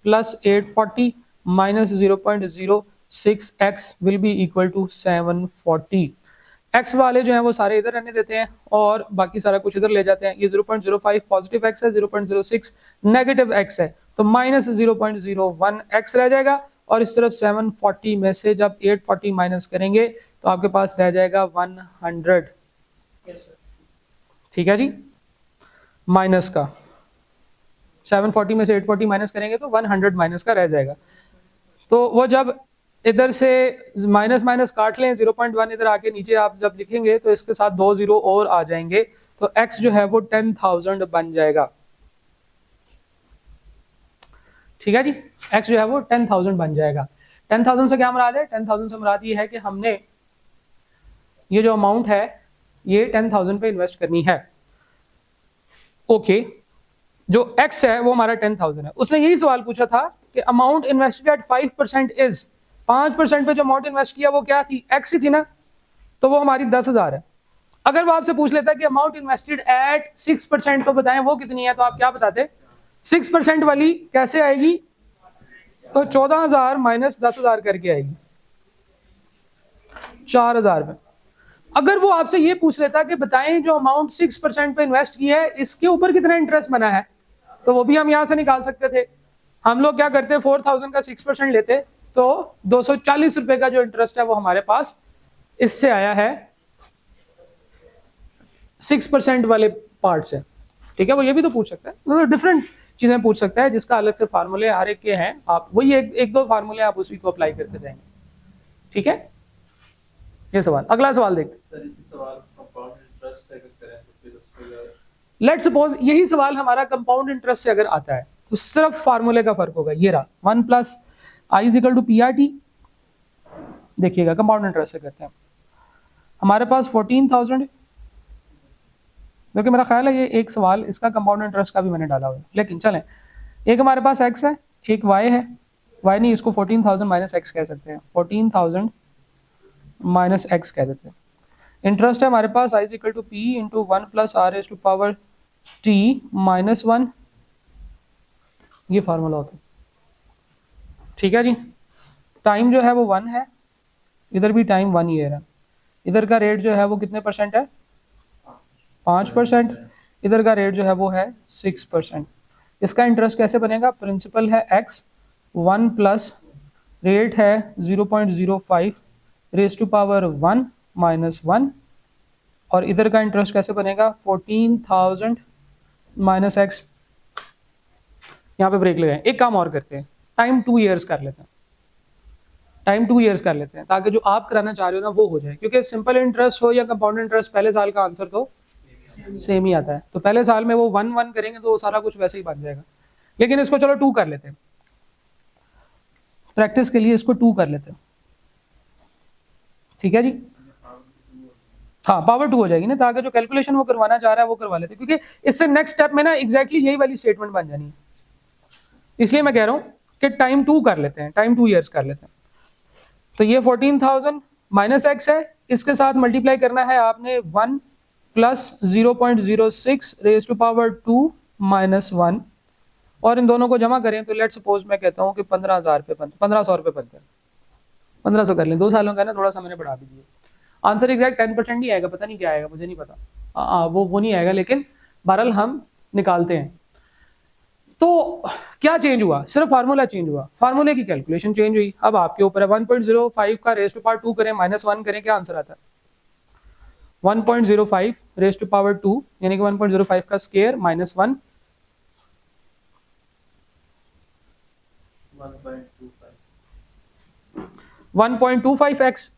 plus 840 minus 0.06x will be equal to 740। x वाले जो हैं वो सारे इधर रहने देते हैं और बाकी सारा कुछ इधर ले जाते हैं। ये 0.05 पॉजिटिव x है, 0.06 नेगेटिव x है, तो माइनस 0.01x रह जाएगा। और इस तरफ 740 में से जब 840 माइनस करेंगे तो आपके पास रह जाएगा 100। ठीक है जी, माइनस का 740 में से 840 माइनस करेंगे तो 100 माइनस का रह जाएगा। तो वो जब इधर से माइनस माइनस काट लें, 0.1 इधर आके नीचे आप जब लिखेंगे तो इसके साथ 2 0 और आ जाएंगे, तो x जो है वो 10,000 बन जाएगा। ठीक है जी, x जो है वो 10,000 बन जाएगा। 10,000 से क्या मुराद है? 10,000 से मुराद ये है कि हमने ये जो अमाउंट है ये 10,000 पे इन्वेस्ट करनी है। ओके, जो x है वो हमारा 10,000 है। उसने यही सवाल पूछा था कि अमाउंट इन्वेस्टेड एट 5% इज, 5% पे जो अमाउंट इन्वेस्ट किया वो क्या थी? x ही थी ना, तो वो हमारी 10,000 है। अगर वो आपसे पूछ लेता है कि अमाउंट इन्वेस्टेड एट 6% तो बताएं वो कितनी है, तो आप क्या बताते? 6% वाली कैसे आएगी? तो 14,000 माइनस 10,000 करके आएगी, 4,000 में। अगर वो आपसे ये पूछ लेता कि बताएं जो अमाउंट 6% पे इन्वेस्ट की है इसके ऊपर कितना इंटरेस्ट बना है, तो वो भी हम यहां से निकाल सकते थे। हम लोग क्या करते? 4,000 का 6% लेते तो 240 रुपए का जो इंटरेस्ट है वो हमारे पास इससे आया है 6% वाले पार्ट से। ठीक है, वो ये भी तो पूछ सकता है, तो डिफरेंट चीजें पूछ सकता है जिसका अलग से फार्मूले हर एक के हैं। आप वही एक दो फार्मूले आप उसी को अप्लाई करते जाएंगे। ठीक है, ये सवाल। अगला सवाल देखते हैं। लेट सपोज यही सवाल हमारा कंपाउंड इंटरेस्ट से अगर आता है तो सिर्फ फार्मूले का फर्क होगा। ये रहा 1 plus I is equal to PRT। देखिएगा कंपाउंड इंटरेस्ट से करते हैं। हमारे पास 14,000 है, क्योंकि मेरा ख्याल है ये एक सवाल इसका कंपाउंड इंटरेस्ट का भी मैंने डाला हुआ है, लेकिन चलें। एक हमारे पास x है, एक y है। y नहीं, इसको 14,000 माइनस x कह सकते हैं, 14,000 माइनस x कह देते हैं। इंटरेस्ट है हमारे पास i is equal to P into 1 plus R raise to power T minus 1, ये फार्मूला होता है। ठीक है जी, टाइम जो है वो 1 है, इधर भी टाइम 1 ईयर है। इधर का रेट जो है वो कितने परसेंट है? 5%। इधर का रेट जो है वो है 6%। इसका इंटरेस्ट कैसे बनेगा? प्रिंसिपल है x, 1 प्लस रेट है 0.05 रेज़ टू पावर 1 माइनस 1, और इधर का इंटरेस्ट कैसे बनेगा? 14,000 माइनस x। यहाँ पे ब्रेक लगाएं। एक काम और करते हैं, टाइम 2 ईयर्स कर लेते हैं। टाइम 2 ईयर्स कर लेते हैं ताकि जो आप कराना चाह रहे हो ना वो हो जाए, क्योंकि सिंपल इंटरेस्ट हो या कंपाउंड इंटरेस्ट पहले साल का आंसर तो सेम ही आता है। तो पहले साल में वो 1 करेंगे तो वो सारा कुछ वैसे ही बन जाएगा। लेकिन इसको चलो 2 कर लेते हैं, प्रैक्टिस के लिए इसको 2 कर लेते हैं। ठीक है जी, हाँ, पावर 2 हो जाएगी ना, ताकि जो कैलकुलेशन वो करवाना चाह रहा है वो करवा लेते हैं, क्योंकि इससे नेक्स्ट स्टेप में ना एग्जैक्टली यही वाली स्टेटमेंट बन जानी है। इसलिए मैं कह रहा हूँ कि टाइम 2 कर लेते हैं, टाइम 2 ईयर्स कर लेते हैं। तो ये 14,000 माइनस एक्स है, इसके साथ मल्टीप्लाई करना है आपने 1 plus 0.06 raise to power 2 minus 1, और इन दोनों को जमा करें तो लेट सपोज मैं कहता हूँ कि 15,000 रुपये 1500 रुपये बनते हैं, 1500 कर लें, 2 सालों का ना, थोड़ा सा मैंने बढ़ा भी दिया। आंसर एग्जैक्ट 10% ही आएगा, पता नहीं क्या आएगा, मुझे नहीं पता, वो नहीं आएगा, लेकिन बहरहाल हम निकालते हैं। तो क्या चेंज हुआ, सिर्फ फार्मूला चेंज हुआ, फार्मूले की कैलकुलेशन चेंज हुई। अब आपके ऊपर है 1.05 का रेज टू पावर 2 करें माइनस 1 करें, क्या आंसर आता है? 1.05 रेज टू पावर 2 यानी कि 1.05 का स्केयर माइनस 1, 1.25x।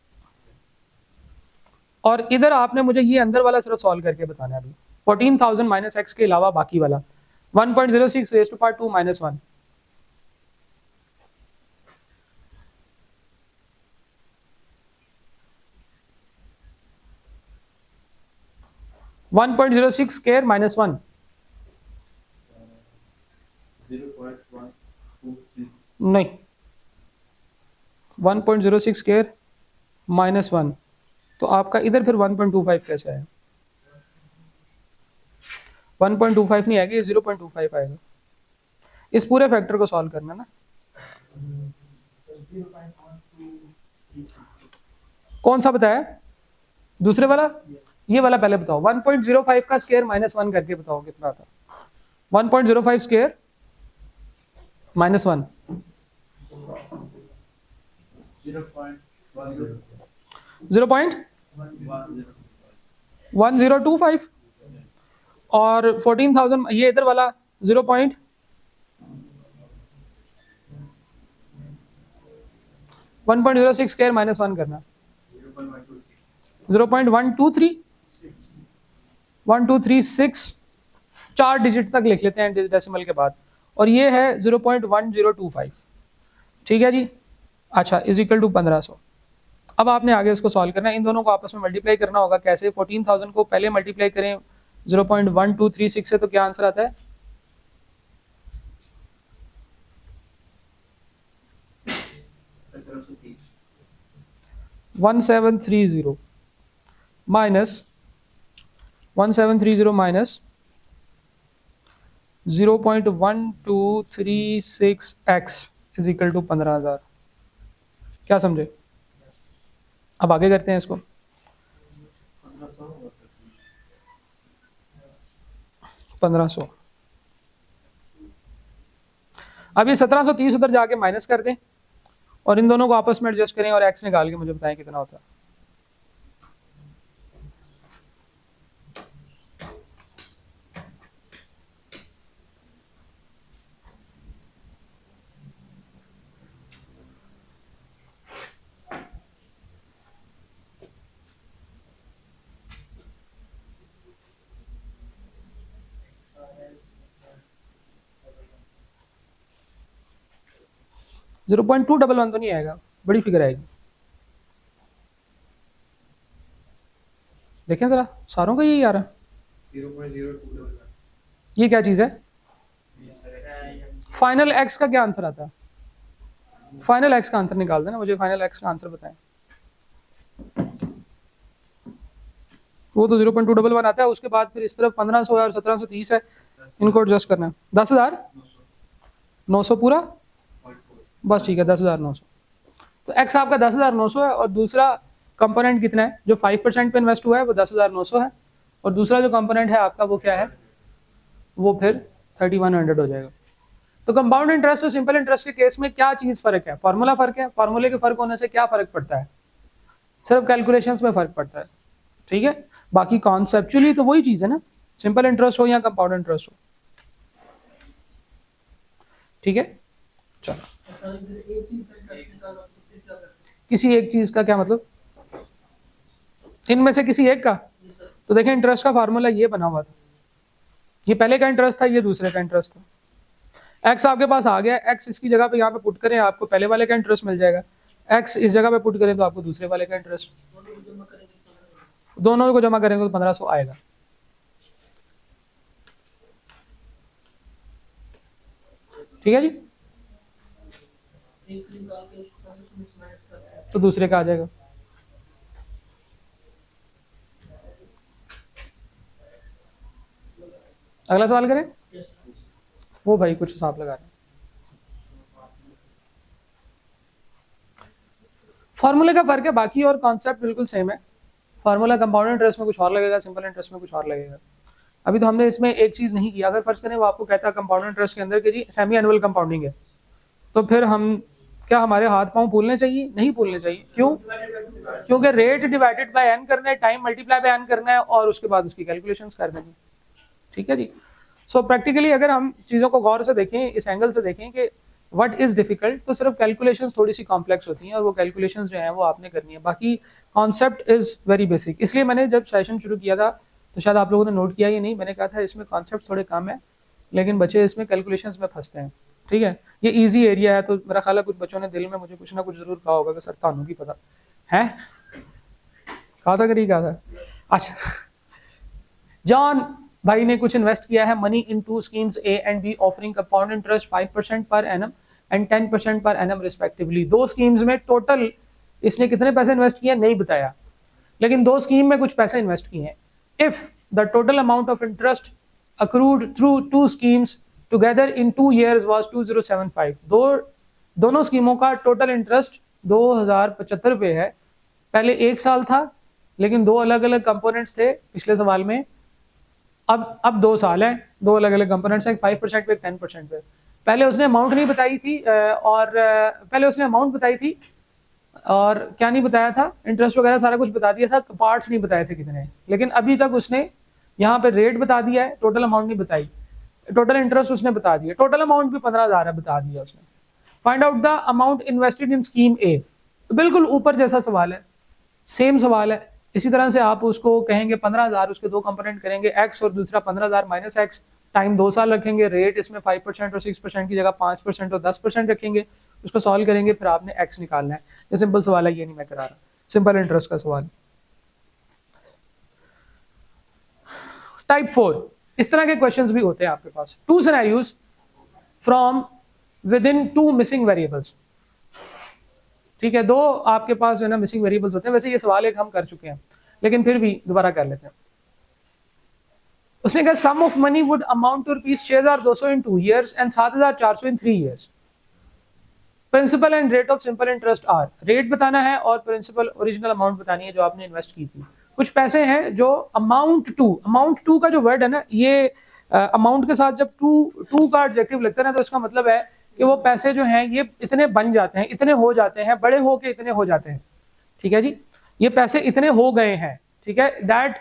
और इधर आपने मुझे ये अंदर वाला सिर्फ सॉल्व करके बताना है अभी, 14,000 माइनस एक्स के अलावा बाकी वाला 1.06 raise to power 2 minus 1। One point zero six square minus 1, नहीं 1.06 स्केयर माइनस 1, तो आपका इधर फिर 1.25 कैसे आया? 1.25 नहीं आएगा, ये 0.25 आएगा। इस पूरे फैक्टर को सॉल्व करना ना। कौन सा बताया? दूसरे वाला? ये वाला पहले बताओ। 1.05 का स्केयर माइनस 1 करके बताओ कितना आता। 1.05 स्केयर माइनस 1, 0.1025, और 14,000 ये इधर वाला 1.06 स्केयर माइनस 1 करना, 0.123, 1236, 4 डिजिट तक लिख लेते हैं डेसिमल के बाद, और ये है 0.1025। ठीक है जी। अच्छा, इज इक्वल टू 1500। अब आपने आगे इसको सॉल्व करना है, इन दोनों को आपस में मल्टीप्लाई करना होगा। कैसे? 14,000 को पहले मल्टीप्लाई करें 0.1236 से, तो क्या आंसर आता है? 1730 minus 1730 minus 0.1236x is equal to 15,000। क्या समझे? अब आगे करते हैं इसको। 1500, अब ये 1730 उधर जाके माइनस कर दें और इन दोनों को आपस में एडजस्ट करें और x निकाल के मुझे बताएं कितना होता है। Zero point two double one तो नहीं आएगा, बड़ी फिगर आएगी। देखें जरा, सारों का यही आ रहा है। ये क्या चीज है? फाइनल एक्स का क्या आंसर आता है? फाइनल एक्स का आंसर निकाल देना मुझे, फाइनल एक्स का आंसर बताएं। वो तो 0.211 आता है, उसके बाद फिर इस तरफ 1500 है और 1730 है, इनको एडजस्ट करना है। 10,900 पूरा, बस ठीक है, 10,900। तो एक्स आपका 10,900 है, और दूसरा कंपोनेंट कितना है जो 5% पे इन्वेस्ट हुआ है, वो 10,900 है, और दूसरा जो कंपोनेंट है आपका वो क्या है, वो फिर 3,100 हो जाएगा। तो कंपाउंड इंटरेस्ट और सिंपल इंटरेस्ट के केस में क्या चीज फर्क है? फॉर्मूला फर्क है। फॉर्मूले के फर्क होने से क्या फर्क पड़ता है? सिर्फ कैलकुलेशंस में फर्क पड़ता है। ठीक है, बाकी कॉन्सेप्चुअली तो वही चीज है ना, सिंपल इंटरेस्ट हो या कंपाउंड इंटरेस्ट हो। ठीक है, चलो। किसी एक चीज का क्या मतलब? इनमें से किसी एक का? तो देखें, इंटरेस्ट का फार्मूला ये बना हुआ था, ये पहले का इंटरेस्ट था, ये दूसरे का इंटरेस्ट था। एक्स आपके पास आ गया, एक्स इसकी जगह पे यहाँ पे पुट करें, आपको पहले वाले का इंटरेस्ट मिल जाएगा। एक्स इस जगह पे पुट करें तो आपको दूसरे वाले का इंटरेस्ट, दोनों को जमा करेंगे तो 1500 आएगा। ठीक है जी। एक निकाल के उसको माइनस करता है तो दूसरे का आ जाएगा। अगला सवाल करें। यस वो भाई कुछ हिसाब लगा रहे हैं। फॉर्मूले का फर्क है, बाकी और कॉन्सेप्ट बिल्कुल सेम है। फार्मूला कंपाउंड इंटरेस्ट में कुछ और लगेगा, सिंपल इंटरेस्ट में कुछ और लगेगा। अभी तो हमने इसमें एक चीज नहीं किया। अगर फर्ज करें वो आपको कहता है कंपाउंड इंटरेस्ट के अंदर कि जी सेमी एनुअल कंपाउंडिंग है, तो फिर हम क्या हमारे हाथ पांव फूलने चाहिए? नहीं फूलने चाहिए। क्यों? क्योंकि रेट डिवाइडेड बाय एन करना है, टाइम मल्टीप्लाई बाय एन करना है और उसके बाद उसकी कैलकुलेशंस कर देनी। ठीक है जी। सो प्रैक्टिकली अगर हम चीज़ों को गौर से देखें, इस एंगल से देखें कि व्हाट इज डिफिकल्ट, तो सिर्फ कैलकुलेशंस थोड़ी सी कॉम्प्लेक्स होती हैं और वो कैलकुलेशंस जो हैं वो आपने करनी है, बाकी कॉन्सेप्ट इज वेरी बेसिक। इसलिए मैंने जब सेशन शुरू किया था तो शायद आप लोगों ने नोट किया ही नहीं, मैंने कहा था इसमें कॉन्सेप्ट थोड़े कम है लेकिन बच्चे इसमें कैलकुलेशंस में फंसते हैं। ठीक है, ये ईजी एरिया है, तो मेरा ख्याल है कुछ बच्चों ने दिल में मुझे कुछ ना कुछ जरूर कहा होगा कि सर तानू की पता है, कहा था कि नहीं कहा था। अच्छा, जॉन भाई ने कुछ इन्वेस्ट किया है money in two schemes A and B offering compound interest 5% पर एनम एंड 10% पर एनम रिस्पेक्टिवली। दो स्कीम्स में टोटल इसने कितने पैसे इन्वेस्ट किए नहीं बताया, लेकिन दो स्कीम में कुछ पैसे इन्वेस्ट किए हैं। If the total amount of interest accrued through two schemes together in 2 years was 2075, दोनों स्कीमों का टोटल इंटरेस्ट 2075 रुपए है। पहले एक साल था लेकिन दो अलग अलग कंपोनेंट्स थे पिछले सवाल में, अब 2 साल है, दो अलग अलग कंपोनेंट्स हैं, 5% पे 10% पे। पहले उसने अमाउंट नहीं बताई थी और पहले उसने अमाउंट बताई थी और क्या नहीं बताया था, इंटरेस्ट वगैरह सारा कुछ बता दिया था, पार्ट्स नहीं बताए थे कितने। लेकिन अभी तक उसने यहाँ पे रेट बता दिया है, टोटल अमाउंट नहीं बताई, टोटल इंटरेस्ट उसने बता दिया, टोटल अमाउंट भी 15,000 है बता दिया उसने। Find out the amount invested in scheme A, तो बिल्कुल ऊपर जैसा सवाल है, सेम सवाल है। इसी तरह से आप उसको कहेंगे 15,000, उसके दो कंपोनेंट करेंगे एक्स और दूसरा 15,000 माइनस एक्स, टाइम 2 साल रखेंगे, रेट इसमें 5% और 6% की जगह 5% और 10% रखेंगे, उसको सॉल्व करेंगे, फिर आपने एक्स निकालना है। ये सिंपल सवाल है, ये नहीं मैं करा रहा, सिंपल इंटरेस्ट का सवाल। टाइप 4, इस तरह के क्वेश्चंस भी होते हैं आपके पास। 2 scenarios from with in 2 missing variables. ठीक है, दो आपके पास जो है ना मिसिंग वेरिएबल्स होते हैं। वैसे ये सवाल एक हम कर चुके हैं लेकिन फिर भी दोबारा कर लेते हैं। उसने कहा sum of money would amount to rupees 6,200 in 2 years and 7,400 in 3 years। Principal and rate of simple interest are, rate बताना है और प्रिंसिपल ओरिजिनल अमाउंट बतानी है जो आपने इन्वेस्ट की थी। कुछ पैसे हैं जो अमाउंट टू का जो वर्ड है ना, ये अमाउंट के साथ जब टू का एडजेक्टिव लगता है ना, तो इसका मतलब है कि वो पैसे जो हैं ये इतने बन जाते हैं, इतने हो जाते हैं, बड़े हो के इतने हो जाते हैं। ठीक है जी, ये पैसे इतने हो गए हैं। ठीक है, that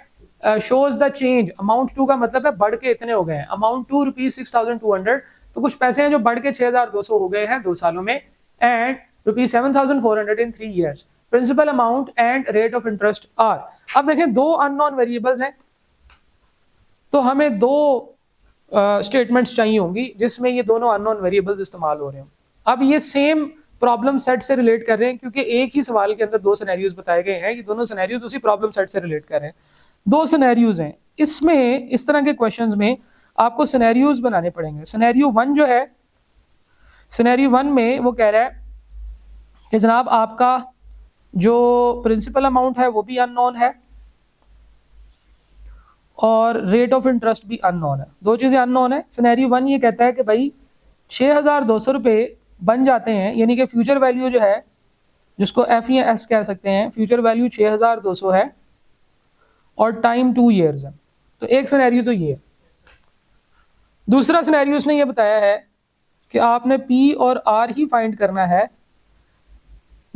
shows the change. Amount two का मतलब है बढ़ के इतने हो गए हैं। अमाउंट टू रुपीज 6,200, तो कुछ पैसे हैं जो बढ़ के 6,200 हो गए हैं 2 सालों में, and rupees 7,400 in 3 years। Principal amount and rate of interest are. अब देखें, दो अननोन वेरिएबल्स हैं तो हमें दो स्टेटमेंट्स चाहिए होंगी जिसमें ये दोनों अननोन वेरिएबल्स इस्तेमाल हो रहे हैं। अब ये सेम प्रॉब्लम सेट से रिलेट कर रहे हैं क्योंकि एक ही सवाल के अंदर 2 सिनेरियोज बताए गए हैं। ये दोनों सिनेरियोज उसी प्रॉब्लम सेट से रिलेट कर रहे हैं। 2 सिनेरियोज हैं इसमें, इस तरह के क्वेश्चंस में आपको सिनेरियोज बनाने पड़ेंगे। सिनेरियो 1 जो है, सिनेरियो 1 में वो कह रहा है कि जनाब आपका जो प्रिंसिपल अमाउंट है वो भी अननोन है और रेट ऑफ इंटरेस्ट भी अननोन है, दो चीजें अननोन है। सिनेरियो 1 ये कहता है कि भाई 6,200 रुपये बन जाते हैं, यानी कि फ्यूचर वैल्यू जो है, जिसको एफ या एस कह सकते हैं, फ्यूचर वैल्यू 6,200 है और टाइम 2 years है। तो एक सिनेरियो तो ये है। दूसरा सिनेरियो उसने ये बताया है कि आपने पी और आर ही फाइंड करना है,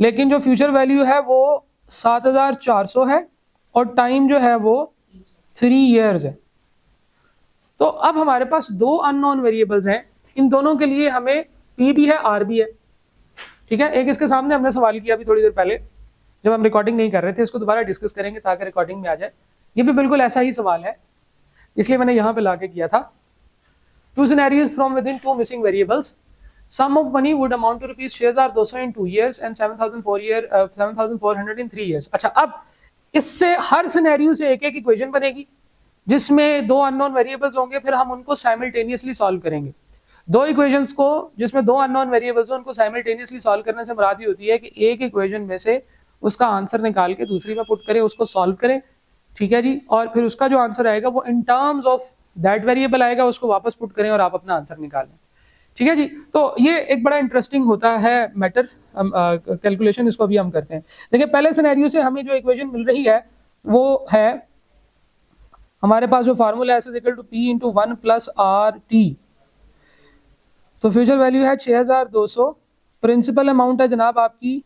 लेकिन जो फ्यूचर वैल्यू है वो 7,400 है और टाइम जो है वो 3 years है। तो अब हमारे पास 2 अननोन वेरिएबल्स हैं, इन दोनों के लिए हमें पी भी है आर भी है। ठीक है, एक इसके सामने हमने सवाल किया अभी थोड़ी देर पहले जब हम रिकॉर्डिंग नहीं कर रहे थे, इसको दोबारा डिस्कस करेंगे ताकि रिकॉर्डिंग में आ जाए। ये भी बिल्कुल ऐसा ही सवाल है, इसलिए मैंने यहाँ पे लाके किया था। 2 scenarios from within 2 missing variables. Sum of money would amount to rupees 6,200 in 2 years and 7,400 in 3 years। अच्छा, अब इससे हर सिनेरियो से एक एक इक्वेशन बनेगी जिसमें 2 अननोन वेरिएबल्स होंगे, फिर हम उनको साइमल्टेनियसली सॉल्व करेंगे। दो इक्वेशंस को जिसमें दो अननोन वेरिएबल्स हो उनको साइमल्टेनियसली सॉल्व करने से मुराद ये होती है कि एक इक्वेशन में से उसका आंसर निकाल के दूसरी में पुट करें, उसको सॉल्व करें, ठीक है जी, और फिर उसका जो आंसर आएगा वो in terms of that variable आएगा, उसको वापस पुट करें और आप अपना आंसर निकालें, ठीक है जी। तो ये एक बड़ा इंटरेस्टिंग होता है मैटर कैलकुलेशन, इसको अभी हम करते हैं। देखिए पहले सिनेरियो से हमें जो इक्वेशन मिल रही है वो है, हमारे पास जो फार्मूला है equal to P into 1 plus R T. तो फ्यूचर वैल्यू है 6200, प्रिंसिपल अमाउंट है जनाब आपकी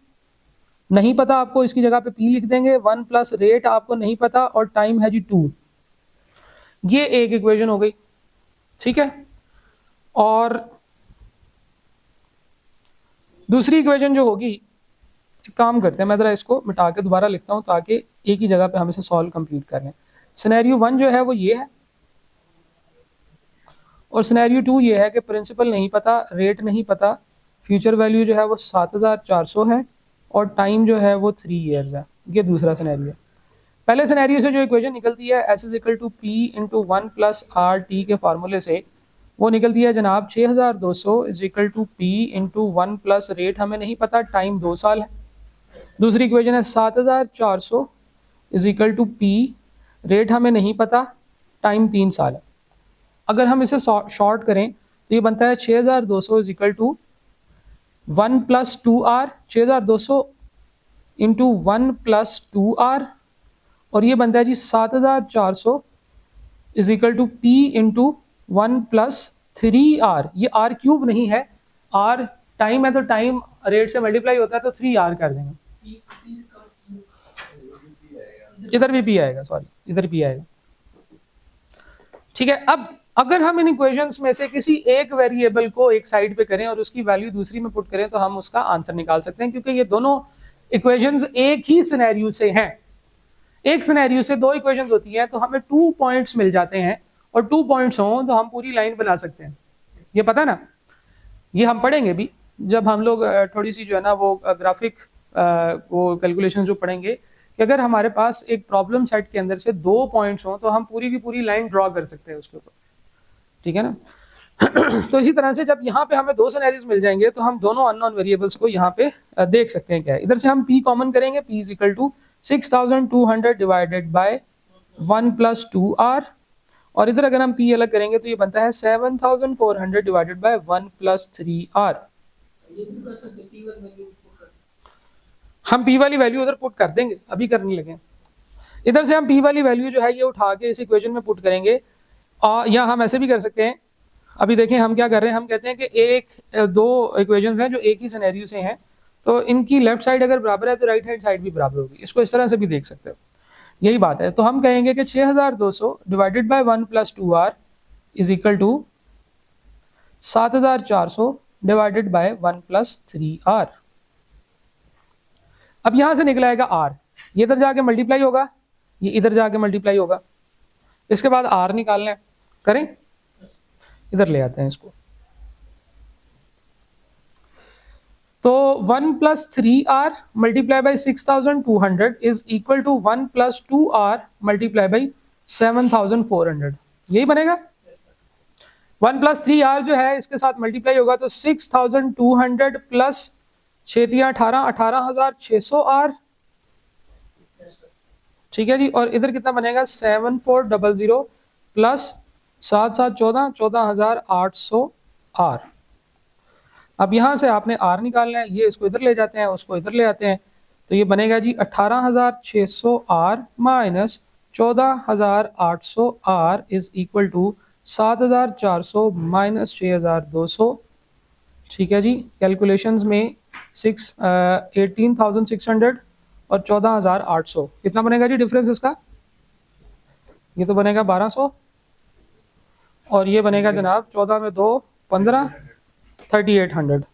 नहीं पता आपको, इसकी जगह पे पी लिख देंगे, 1 प्लस रेट आपको नहीं पता और टाइम है जी 2। ये एक इक्वेशन हो गई, ठीक है। और दूसरी इक्वेशन जो होगी, एक काम करते हैं, मैं जरा इसको मिटा के दोबारा लिखता हूं ताकि एक ही जगह पे हम इसे सॉल्व कंप्लीट कर लें। सिनेरियो 1 जो है वो ये है और सिनेरियो 2 ये है कि प्रिंसिपल नहीं पता, रेट नहीं पता, फ्यूचर वैल्यू जो है वो 7400 है और टाइम जो है वो 3 ईयर्स है। ये दूसरा सिनेरियो है। पहले सिनेरियो से जो इक्वेशन निकलती है S is equal to P into 1 plus R T के फार्मूले से वो निकलती है जनाब 6200 is equal to P into 1 plus rate हमें नहीं पता, टाइम 2 साल है। दूसरी इक्वेशन है 7400 is equal to P, rate हमें नहीं पता, टाइम 3 साल है। अगर हम इसे शॉर्ट करें तो ये बनता है 6200 is equal to 1 plus 2r, 6200 into 1 plus 2r, और ये बनता है जी 7400 is equal to P into 1 plus 3r। ये r क्यूब नहीं है, r टाइम है तो टाइम रेट से मल्टीप्लाई होता है तो 3r कर देंगे। इधर भी p आएगा, सॉरी इधर p आएगा, ठीक है। अब अगर हम इन इक्वेशंस में से किसी एक वेरिएबल को एक साइड पे करें और उसकी वैल्यू दूसरी में पुट करें तो हम उसका आंसर निकाल सकते हैं, क्योंकि ये दोनों इक्वेशंस एक ही सिनेरियो से हैं। एक सिनेरियो से दो इक्वेशंस होती हैं तो हमें 2 पॉइंट्स मिल जाते हैं और 2 पॉइंट्स हों तो हम पूरी लाइन बना सकते हैं, ये पता ना। ये हम पढ़ेंगे भी जब हम लोग थोड़ी सी जो है ना वो ग्राफिक वो कैलकुलेशन जो पढ़ेंगे कि अगर हमारे पास एक प्रॉब्लम सेट के अंदर से 2 पॉइंट्स हों तो हम पूरी की पूरी लाइन ड्रॉ कर सकते हैं उसके ऊपर, ठीक है ना। तो इसी तरह से जब यहाँ पे हमें 2 सिनेरियोज मिल जाएंगे तो हम दोनों अननोन वेरिएबल्स को यहाँ पे देख सकते हैं क्या है। इधर से हम p कॉमन करेंगे, p is equal to 6200 divided by 1 plus 2r, और इधर अगर हम p अलग करेंगे तो ये बनता है 7400 डिवाइडेड बाय 1 प्लस 3r। हम p वाली वैल्यू उधर पुट कर देंगे, अभी करने लगे। इधर से हम p वाली वैल्यू जो है ये उठा के इस इक्वेशन में पुट करेंगे, और या हम ऐसे भी कर सकते हैं। अभी देखें हम क्या कर रहे हैं, हम कहते हैं कि एक दो इक्वेशंस हैं जो एक ही सिनेरियो से हैं, तो इनकी लेफ्ट साइड अगर बराबर है तो राइट हैंड साइड भी बराबर होगी। इसको इस तरह से भी देख सकते हो, यही बात है। तो हम कहेंगे कि 6200 divided by 1 plus 2r is equal to 7400 divided by 1 plus 3r। अब यहां से निकल आएगा r, ये इधर जाके मल्टीप्लाई होगा, ये इधर जाके मल्टीप्लाई होगा, इसके बाद r निकालना है, करें, इधर ले आते हैं इसको। तो 1 plus 3r multiply by 6200 is equal to 1 plus 2r multiply by 7400, यही बनेगा। 1 प्लस 3r जो है इसके साथ मल्टीप्लाई होगा तो 6200 प्लस 18600 ठीक है जी, और इधर कितना बनेगा 7400 प्लस 7714 14800 r। अब यहां से आपने r निकालना है, ये इसको इधर ले जाते हैं, उसको इधर ले आते हैं, तो ये बनेगा जी 18600 r minus 14800 r is equal to 7400 minus 6200, ठीक है जी। कैलकुलेशंस में 18,600 और 14,800 कितना बनेगा जी डिफरेंस इसका, ये तो बनेगा 1200 और ये बनेगा जनाब 14 में 2 15 3800,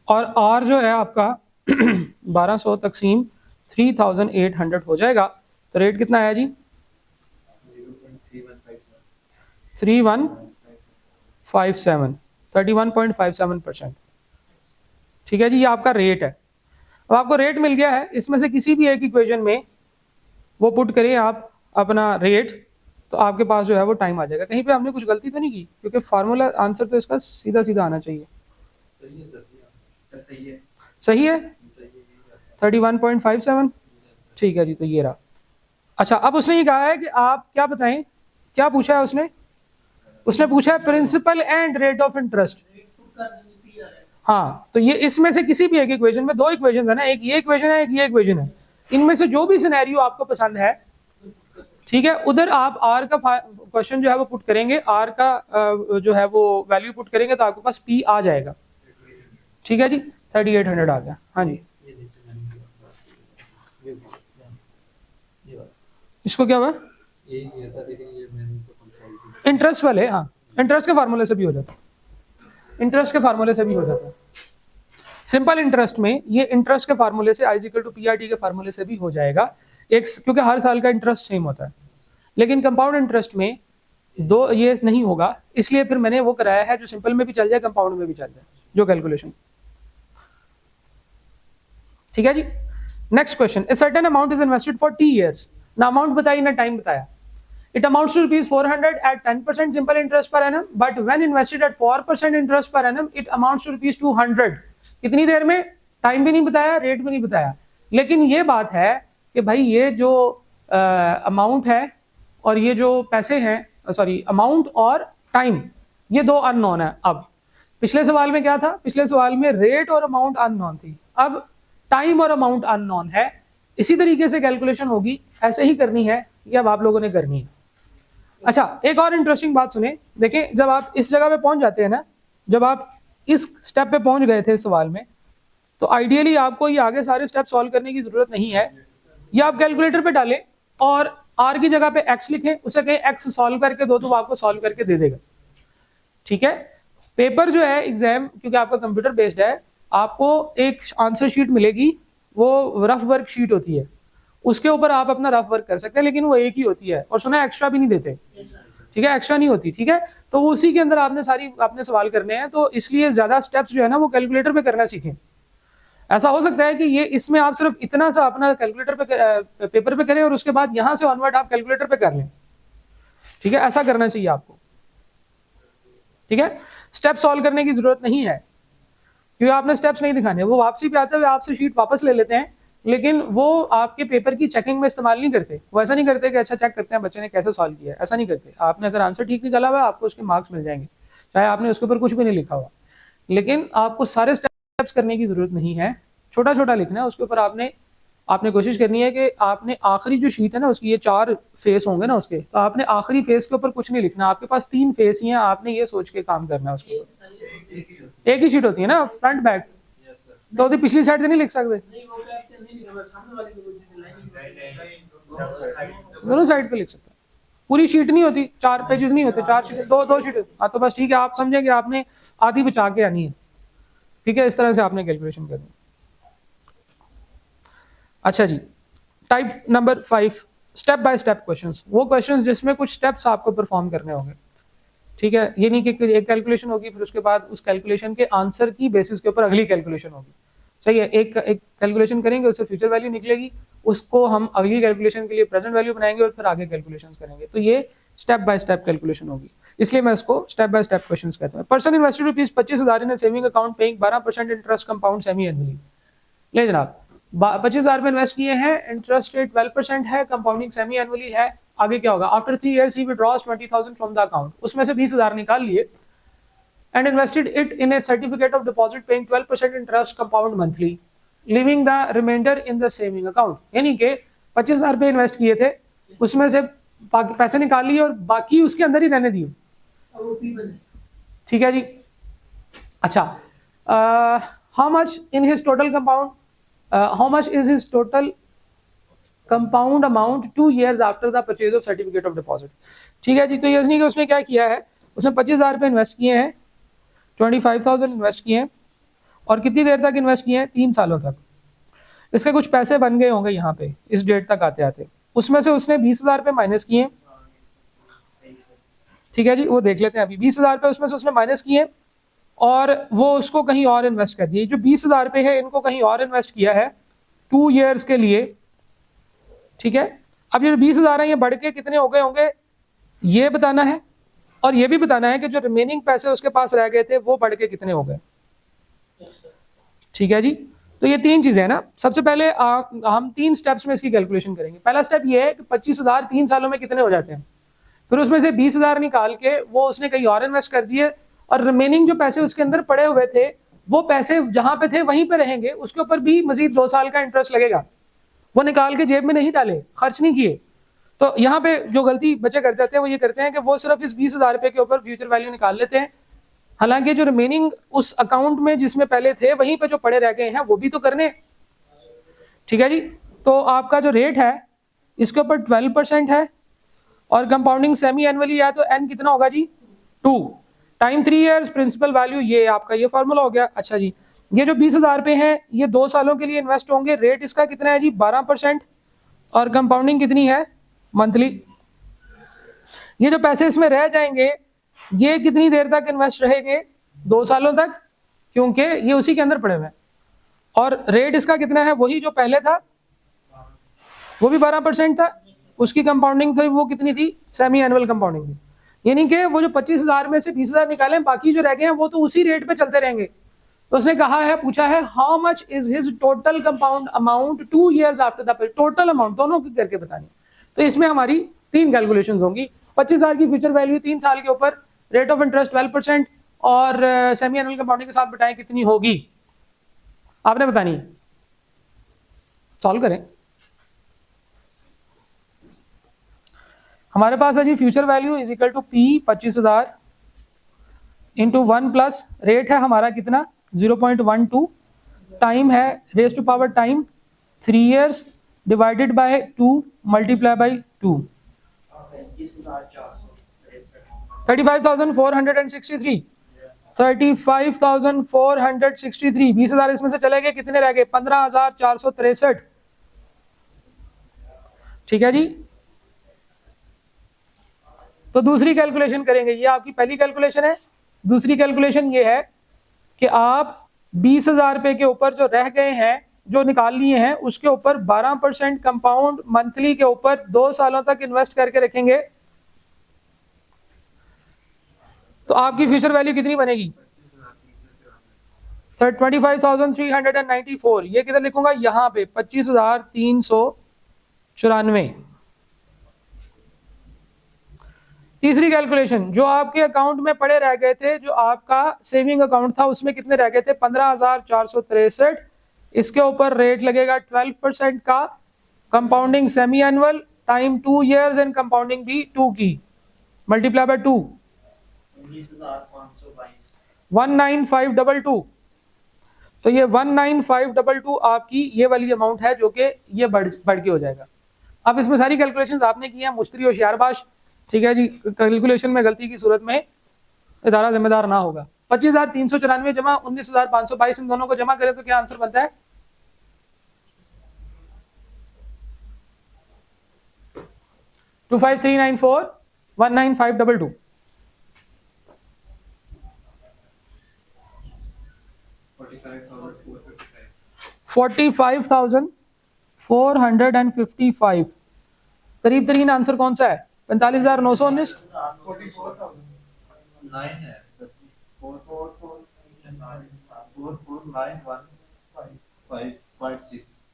और R जो है आपका 1200 तकसीम 3800 हो जाएगा। तो रेट कितना आया जी 3157, ठीक है जी, ये आपका रेट है। अब आपको रेट मिल गया है, इसमें से किसी भी एक इक्वेशन में वो पुट करिए आप अपना रेट, तो आपके पास जो है वो टाइम आ जाएगा। कहीं पे हमने कुछ गलती तो नहीं की, क्योंकि फार्मूला आंसर तो इसका सीधा सीधा आना चाहिए। सही है सर जी, सही है। सही है 31.57। ठीक है जी, तो ये रहा। अच्छा, अब उसने ये कहा है कि आप क्या बताएं, क्या पूछा है उसने? उसने पूछा है principal and rate of interest. हाँ, तो ये इसमें से किसी भी एक इक्वेशन में, दो इक्वेशन है ना, एक ये इक्वेशन है, एक ये इक्वेशन है, इनमें से जो भी सिनेरियो आपको पसंद है, ठीक है, उधर आप आर का क्वेश्चन जो है वो पुट करेंगे, आर का जो है वो वैल्यू पुट करेंगे, तो आपके पास पी आ जाएगा। ठीक है जी, 3800 आ गया। हाँ जी, इसको क्या हुआ? इंटरेस्ट वाले, हाँ, इंटरेस्ट के फार्मूले से भी हो जाता है, इंटरेस्ट के फार्मूले से भी हो जाता है। सिंपल इंटरेस्ट में ये इंटरेस्ट के फार्मूले से, आई इक्वल टू पीआरटी के फार्मूले से भी हो जाएगा, एक, क्योंकि हर साल का इंटरेस्ट सेम होता है। लेकिन कंपाउंड इंटरेस्ट में दो ये नहीं होगा, इसलिए फिर मैंने वो कराया है जो सिंपल में भी चल जाए, कंपाउंड में भी चल जाए, जो कैलकुलेशन। ठीक है जी। Next question, a certain amount is invested for T years. ना अमाउंट बताई ना टाइम बताया। It amounts to rupees 400 at 10% simple interest per annum, but when invested at 4% interest per annum, it amounts to rupees 200। कितनी देर में? Time भी नहीं बताया, rate भी नहीं बताया। लेकिन ये बात है कि भाई ये जो अमाउंट है और ये जो पैसे हैं, सॉरी, अमाउंट और टाइम, ये दो अननोन है। अब पिछले सवाल में क्या था? पिछले सवाल में रेट और अमाउंट अननोन थी, अब टाइम और अमाउंट अननोन है। इसी तरीके से कैलकुलेशन होगी, ऐसे ही करनी है, ये अब आप लोगों ने करनी है। अच्छा, एक और इंटरेस्टिंग बात सुने, देखें, जब आप इस जगह पे पहुंच जाते हैं ना, जब आप इस स्टेप पे पहुंच गए थे इस सवाल में, तो आइडियली आपको ये आगे सारे स्टेप सॉल्व करने की जरूरत नहीं है। ये आप कैलकुलेटर पे डालें और आर की जगह पे एक्स लिखें, उसे कहें एक्स सॉल्व करके दो, तो वो आपको सॉल्व करके दे देगा। ठीक है, पेपर जो है एग्जाम, क्योंकि आपका कंप्यूटर बेस्ड है, आपको एक आंसर शीट मिलेगी, वो रफ वर्क शीट होती है, उसके ऊपर आप अपना रफ वर्क कर सकते हैं, लेकिन वो एक ही होती है, और सुना एक्स्ट्रा भी नहीं देते। ठीक है, एक्स्ट्रा नहीं होती। ठीक है, तो वो उसी के अंदर आपने सवाल करने हैं, तो इसलिए ज्यादा स्टेप्स जो है ना वो कैलकुलेटर पे करना सीखें। ऐसा हो सकता है कि ये इसमें आप सिर्फ इतना सा अपना कैलकुलेटर पे पेपर पे करें और उसके बाद यहां से ऑनवर्ड आप कैलकुलेटर पे कर लें। ठीक है, ऐसा करना चाहिए आपको। ठीक है, स्टेप सॉल्व करने की जरूरत नहीं है, क्योंकि आपने स्टेप्स नहीं दिखाने। वो वापसी पे आते हुए आपसे शीट वापस ले लेते हैं, लेकिन वो आपके पेपर की चेकिंग में इस्तेमाल नहीं करते। वो ऐसा नहीं करते कि अच्छा चेक करते हैं बच्चे ने कैसे सॉल्व किया है, ऐसा नहीं करते। आपने अगर आंसर ठीक निकाला हुआ है, आपको उसके मार्क्स मिल जाएंगे, चाहे आपने उसके ऊपर कुछ भी नहीं लिखा हुआ। लेकिन आपको सारे स्टेप्स करने की जरूरत नहीं है, छोटा छोटा लिखना है। उसके ऊपर आपने कोशिश करनी है कि आपने आखिरी जो शीट है ना उसकी, ये 4 फेस होंगे ना उसके, तो आपने आखिरी फेस के ऊपर कुछ नहीं लिखना। आपके पास 3 फेस ही हैं, आपने ये सोच के काम करना है उसके ऊपर। एक ही शीट होती है ना, फ्रंट बैक, तो पिछली साइड से नहीं लिख सकते, दोनों साइड पे लिख सकते हैं। पूरी शीट नहीं होती, 4 पेजेस नहीं होते, 4 शीट, दो शीट। हाँ, तो बस ठीक है, आप समझेंगे आपने आधी बचा के आनी है। ठीक है, इस तरह से आपने कैलकुलेशन करनी। अच्छा जी, type number 5, step by step questions. वो क्वेश्चंस जिसमें कुछ स्टेप्स आपको परफॉर्म करने होंगे। ठीक है, ये नहीं कि एक कैलकुलेशन होगी फिर उसके बाद उस कैलकुलेशन के आंसर की बेसिस के ऊपर अगली कैलकुलेशन होगी। सही है, एक कैलकुलेशन करेंगे, उससे फ्यूचर वैल्यू निकलेगी, उसको हम अगली कैलकुलेशन के लिए प्रेजेंट वैल्यू बनाएंगे और फिर आगे कैलकुलेशंस करेंगे। तो ये स्टेप बाय स्टेप कैलकुलेशन होगी, इसलिए मैं इसको स्टेप बाय स्टेप क्वेश्चंस कहता हूं। पर्सन इन्वेस्टेड रुपीस 25,000 इन saving account paying 12% interest compound semi annually. ले जनाब, 25,000 में इन्वेस्ट किए हैं, इंटरेस्ट रेट 12% है, कंपाउंडिंग सेमी एनुअली है। आगे क्या होगा? After 3 years he withdraws 20,000 from the account. उसमें से 20,000 निकाल लिए and invested it in a certificate of deposit paying 12% interest compound monthly, leaving the remainder in the saving account। यानी कि 25,000 पे इन्वेस्ट किए थे, उसमें से पैसे निकाल लिए और बाकी उसके अंदर ही रहने दिए। ठीक है जी। अच्छा, how much in his total compound, how much is his total compound amount 2 years after the purchase of certificate of deposit। ठीक है जी, तो ये नहीं कि उसने क्या किया है, उसने 25,000 पे इन्वेस्ट किए हैं, 25,000 इन्वेस्ट किए हैं, और कितनी देर तक इन्वेस्ट किए हैं? 3 सालों तक। इसके कुछ पैसे बन गए होंगे यहाँ पे इस डेट तक आते आते, उसमें से उसने 20,000 पे माइनस किए। ठीक है जी, वो देख लेते हैं अभी। 20,000 पे उसमें से उसने माइनस किए और वो उसको कहीं और इन्वेस्ट कर दिए। जो 20,000 पे है इनको कहीं और इन्वेस्ट किया है 2 years के लिए। ठीक है, अब ये 20,000 है, ये बढ़ के कितने हो गए होंगे? ये बताना है और ये भी बताना है कि जो रिमेनिंग पैसे उसके पास रह गए थे वो बढ़ के कितने हो गए। ठीक है जी, तो ये तीन चीजें हैं ना। सबसे पहले हम 3 स्टेप्स में इसकी कैलकुलेशन करेंगे। पहला स्टेप ये है कि 25,000 3 सालों में कितने हो जाते हैं, फिर उसमें से 20,000 निकाल के वो उसने कहीं और इन्वेस्ट कर दिए और रिमेनिंग जो पैसे उसके अंदर पड़े हुए थे वो पैसे जहां पे थे वहीं पे रहेंगे, उसके ऊपर भी मजीद 2 साल का इंटरेस्ट लगेगा। वो निकाल के जेब में नहीं डाले, खर्च नहीं किए। तो यहाँ पे जो गलती बच्चे करते थे वो ये करते हैं कि वो सिर्फ इस 20,000 रुपये के ऊपर फ्यूचर वैल्यू निकाल लेते हैं, हालांकि जो रिमेनिंग उस अकाउंट में जिसमें पहले थे वहीं पे जो पड़े रह गए हैं वो भी तो करने। ठीक है जी, तो आपका जो रेट है इसके ऊपर 12% है और कंपाउंडिंग सेमी एनुअली है तो एन कितना होगा जी 2, टाइम 3 ईयर्स, प्रिंसिपल वैल्यू ये आपका ये फॉर्मूला हो गया। अच्छा जी, ये जो 20,000 रुपये हैं ये 2 सालों के लिए इन्वेस्ट होंगे, रेट इसका कितना है जी 12% और कंपाउंडिंग कितनी है मंथली। ये जो पैसे इसमें रह जाएंगे ये कितनी देर तक इन्वेस्ट रहेंगे 2 सालों तक, क्योंकि ये उसी के अंदर पड़े हुए हैं। और रेट इसका कितना है वही जो पहले था वो भी 12% था, उसकी कंपाउंडिंग थी वो कितनी थी सेमी एनुअल कंपाउंडिंग थी। यानी कि वो जो 25,000 में से 20,000 निकाले बाकी जो रह गए हैं वो तो उसी रेट पे चलते रहेंगे। तो उसने कहा है, पूछा है how much is his total compound amount 2 years after the total amount, दोनों की करके बतानी। तो इसमें हमारी 3 कैलकुलेशन होंगी। 25,000 की फ्यूचर वैल्यू 3 साल के ऊपर, रेट ऑफ इंटरेस्ट 12% और सेमी एनुअल कंपाउंडिंग के साथ बताएं कितनी होगी, आपने बतानी। सॉल्व करें। हमारे पास है जी future value is equal to P 25,000 into 1 plus rate है हमारा कितना 0.12, टाइम है raise to power time 3 years divided by 2 multiply by 2, 35,463 35,463। 20,000 इसमें से चले गए, कितने रह गए 15,463। ठीक है जी, तो दूसरी कैलकुलेशन करेंगे। ये आपकी पहली कैलकुलेशन है। दूसरी कैलकुलेशन ये है कि आप 20,000 रुपए के ऊपर जो रह गए हैं जो निकाल लिए हैं उसके ऊपर 12% कंपाउंड मंथली के ऊपर 2 सालों तक इन्वेस्ट करके रखेंगे, तो आपकी फ्यूचर वैल्यू कितनी बनेगी 25,394। ये किधर लिखूंगा यहाँ पे 25,394। तीसरी कैलकुलेशन, जो आपके अकाउंट में पड़े रह गए थे, जो आपका सेविंग अकाउंट था उसमें कितने रह गए थे 15,463, इसके ऊपर रेट लगेगा 12% का, compounding semi annual, time 2 years and compounding भी 2 की, मल्टीप्लाई बाय 2 19522। तो ये 19522 आपकी ये वाली अमाउंट है जो कि ये बढ़ के हो जाएगा। अब इसमें सारी कैलकुलेशंस आपने की हैं, मुश्तरी होशियारबाश। ठीक है जी, कैलकुलेशन में गलती की सूरत में इदारा जिम्मेदार ना होगा। 25,394 जमा 19,522, इन दोनों को जमा करें तो क्या आंसर बनता है 25,394 19522। 45,455। करीब तरीन आंसर कौन सा है 45,919। 9 है सर 4491556।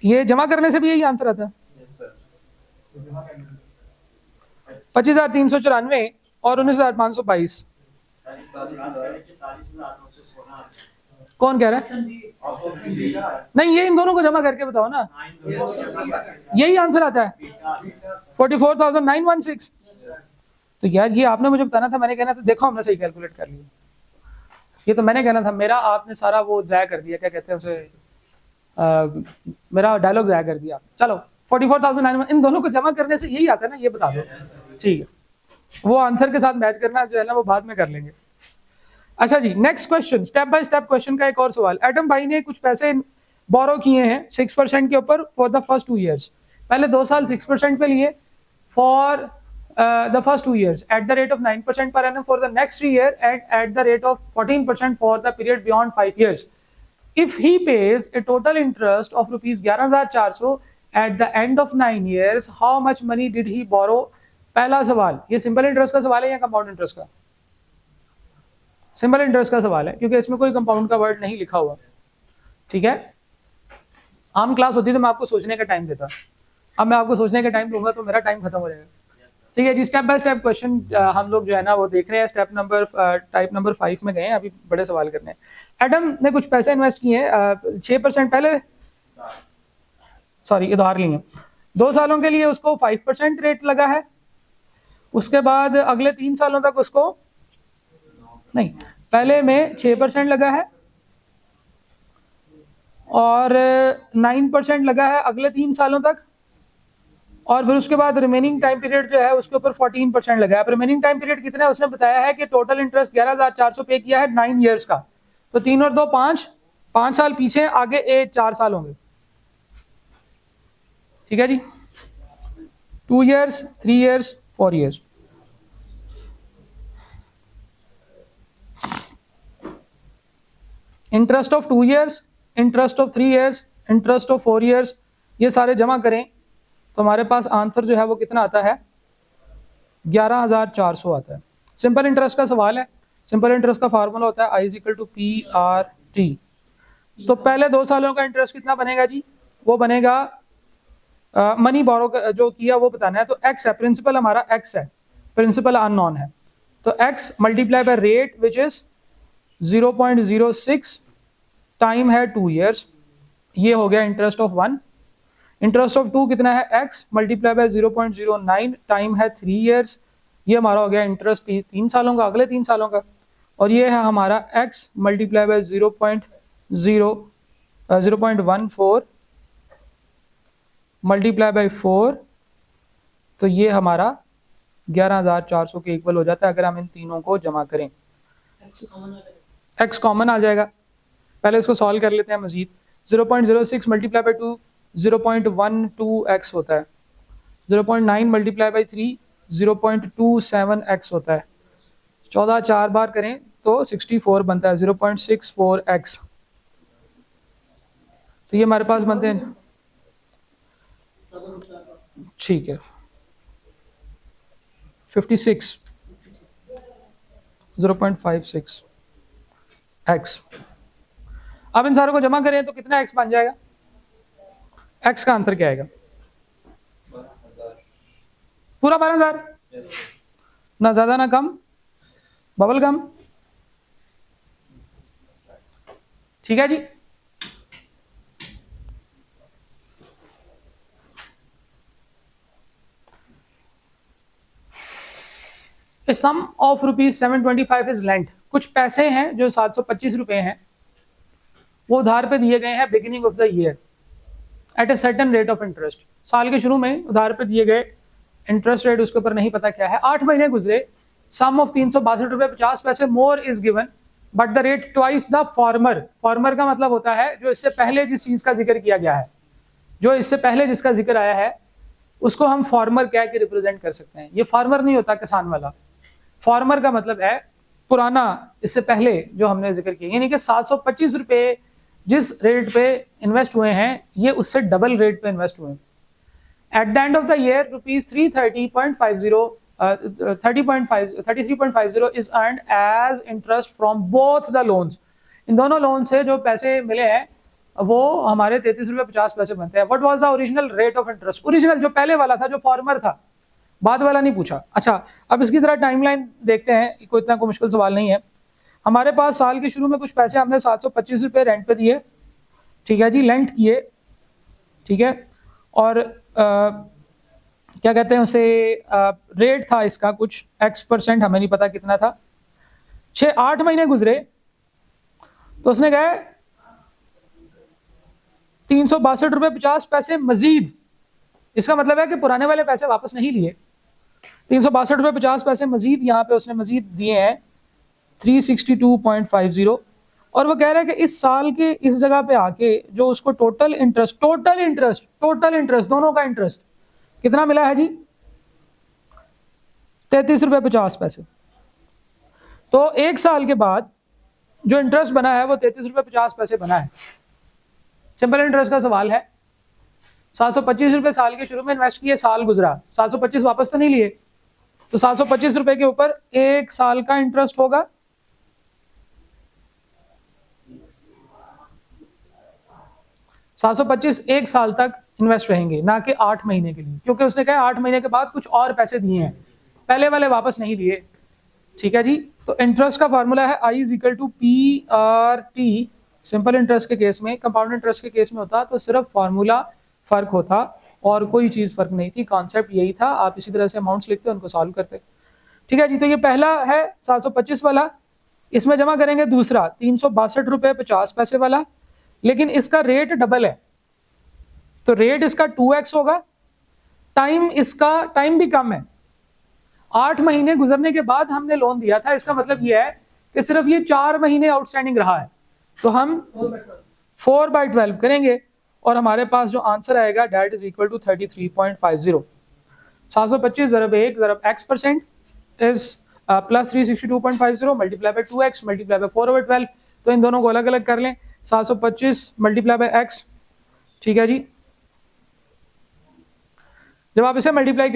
ये जमा करने से भी यही आंसर आता है। यस सर 25,394 और 19,522। कौन कह रहा है नहीं, ये इन दोनों को जमा करके बताओ ना, यही आंसर आता है 44,916। तो यार ये आपने मुझे बताना था, मैंने कहना था देखो हमने सही कैलकुलेट कर लिया। ये तो मैंने कहना था, मेरा आपने सारा वो ज़ाया कर दिया, क्या कहते हैं उसे, मेरा डायलॉग ज़ाया कर दिया। चलो 44,900 इन दोनों को जमा करने से यही आता है ना, ये बता दो। ठीक है, वो आंसर के साथ मैच करना जो है ना वो बाद में कर लेंगे। अच्छा जी, next question, step by step question का एक और सवाल। एडम भाई ने कुछ पैसे बोरो किए हैं 6% के ऊपर फॉर द फर्स्ट 2 years। पहले 2 साल 6% पे लिए for the first 2 years at the rate of 9% per annum for the next 3 years and at the rate of 14% for the period beyond 5 years. If he pays a total interest of rupees 11,400 at the end of 9 years, how much money did he borrow पहला सवाल, ये simple interest का सवाल है या compound interest का? Simple interest का सवाल है, क्योंकि इसमें कोई कंपाउंड का वर्ड नहीं लिखा हुआ। ठीक है, आम क्लास होती तो मैं आपको सोचने का टाइम देता, अब मैं आपको सोचने का टाइम दूंगा तो मेरा टाइम खत्म हो जाएगा। ठीक है जी, स्टेप बाय स्टेप क्वेश्चन हम लोग जो है ना वो देख रहे हैं। स्टेप नंबर टाइप नंबर 5 में गए हैं, अभी बड़े सवाल करने हैं। एडम ने कुछ पैसे इन्वेस्ट किए हैं 6% पहले, सॉरी उधार लिए 2 सालों के लिए, उसको 5% रेट लगा है। उसके बाद अगले 3 सालों तक उसको नहीं, पहले में 6% लगा है और 9% लगा है अगले 3 सालों तक, और फिर उसके बाद रिमेनिंग टाइम पीरियड जो है उसके ऊपर 14% लगा है। अब रिमेनिंग टाइम पीरियड कितना है उसने बताया है कि टोटल इंटरेस्ट 11,400 पे किया है 9 ईयर्स का, तो 3 और 2 5 साल पीछे, आगे 4 साल होंगे। ठीक है जी, 2 years, 3 years, 4 years. Interest of 2 years, interest of 3 years, interest of 4 years, ये सारे जमा करें तो हमारे पास आंसर जो है वो कितना आता है, 11,400 आता है। सिंपल इंटरेस्ट का सवाल है। सिंपल इंटरेस्ट का फार्मूला होता है I = PRT। तो पहले 2 सालों का इंटरेस्ट कितना बनेगा जी, वो बनेगा मनी बोरो जो किया वो बताना है, तो x है, प्रिंसिपल हमारा x है, प्रिंसिपल अननोन है, तो x multiply by rate which is 0.06, time है 2 ईयर्स, ये हो गया इंटरेस्ट ऑफ 1। इंटरेस्ट ऑफ 2 कितना है, x मल्टीप्लाई बाय 0.09, टाइम है 3 ईयर्स, ये हमारा हो गया इंटरेस्ट 3 सालों का, अगले 3 सालों का। और ये है हमारा x multiply by 0.14 multiply by 4, तो ये हमारा 11,400 के इक्वल हो जाता है अगर हम इन तीनों को जमा करें। x कॉमन आ जाएगा, पहले इसको सॉल्व कर लेते हैं मजीद। 0.06 मल्टीप्लाई बाय 2 0.12x होता है, 0.9 मल्टीप्लाई बाई 3 0.27x होता है, 14 4 बार करें तो 64 बनता है, 0.64x। तो ये हमारे पास बनते हैं, ठीक है 56, 0.56 x। अब इन सारों को जमा करें तो कितना x बन जाएगा, x का आंसर क्या आएगा, पूरा 12,000, ना ज्यादा ना कम, बबल गम। ठीक है जी, a sum of ₹725 is lent. कुछ पैसे हैं जो 725 रुपए हैं, वो उधार पे दिए गए हैं beginning of the year at a certain rate of interest. साल के शुरू में उधार पे दिए गए, इंटरेस्ट रेट उसके ऊपर नहीं पता क्या है। 8 महीने गुजरे, सम ऑफ 362 रुपए 50 पैसे more is given but the rate twice the former. Farmer का मतलब होता है जो इससे पहले जिस चीज का जिक्र किया गया है, जो इससे पहले जिसका जिक्र आया है उसको हम फॉर्मर कह के रिप्रेजेंट कर सकते हैं। ये फार्मर नहीं होता किसान वाला, फॉर्मर का मतलब है पुराना, इससे पहले जो हमने जिक्र किया, यानी कि 725 रुपए जिस रेट पे इन्वेस्ट हुए हैं ये उससे डबल रेट पे इन्वेस्ट हुए हैं। At the end of the year ₹33.50 is earned as interest from both the loans. इन दोनों लोन से जो पैसे मिले हैं वो हमारे 33 रुपये 50 पैसे बनते हैं। What was the original rate of interest, original जो पहले वाला था, जो फॉर्मर था, बाद वाला नहीं पूछा। अच्छा, अब इसकी जरा टाइमलाइन देखते हैं, कोई इतना कोई मुश्किल सवाल नहीं है। हमारे पास साल के शुरू में कुछ पैसे हमने 725 रुपये रेंट पे दिए, ठीक है जी, लेंट किए, ठीक है, और क्या कहते हैं उसे, रेट था इसका कुछ X%, हमें नहीं पता कितना था। 6-8 महीने गुजरे तो उसने कहा 362 रुपये 50 पैसे मजीद। इसका मतलब है कि पुराने वाले पैसे वापस नहीं लिए, 362 रुपये 50 पैसे मजीद यहाँ पे उसने मजीद दिए हैं 362.50। और वो कह रहा है कि इस साल के इस जगह पे आके जो उसको टोटल इंटरेस्ट दोनों का इंटरेस्ट कितना मिला है जी, 33 रुपये 50 पैसे। तो एक साल के बाद जो इंटरेस्ट बना है वो 33 रुपये 50 पैसे बना है। सिंपल इंटरेस्ट का सवाल है। 725 रुपये साल के शुरू में इन्वेस्ट किए, साल गुजरा, 725 वापस तो नहीं लिए, तो 725 रुपए के ऊपर 1 साल का इंटरेस्ट होगा। $725 1 साल तक इन्वेस्ट रहेंगे, ना कि 8 महीने के लिए, क्योंकि उसने कहा 8 महीने के बाद कुछ और पैसे दिए हैं, पहले वाले वापस नहीं दिए। ठीक है जी। तो इंटरेस्ट का फार्मूला है I = PRT। सिंपल इंटरेस्ट के केस में, कंपाउंड इंटरेस्ट के केस में होता तो सिर्फ फार्मूला फर्क होता और कोई चीज फर्क नहीं थी, कॉन्सेप्ट यही था। आप इसी तरह से अमाउंट्स लिखते उनको सॉल्व करते। ठीक है जी। तो ये पहला है 725 वाला, इसमें जमा करेंगे दूसरा 362 रुपये 50 पैसे वाला, लेकिन इसका रेट डबल है, तो रेट इसका 2x होगा। टाइम भी कम है, 8 महीने गुजरने के बाद हमने लोन दिया था, इसका मतलब ये है कि सिर्फ ये 4 महीने आउटस्टैंडिंग रहा है। तो हम 4/12 करेंगे और हमारे पास जो आंसर आएगा डेट इज इक्वल टू 33.50। 725 ज़रब 1 ज़रब x% is plus 362.50 multiply by 2x multiply by 4/12। तो इन दोनों को अलग अलग कर लें, 725 मल्टीप्लाई बाय x। ठीक है जी। जब आप इसे मल्टीप्लाई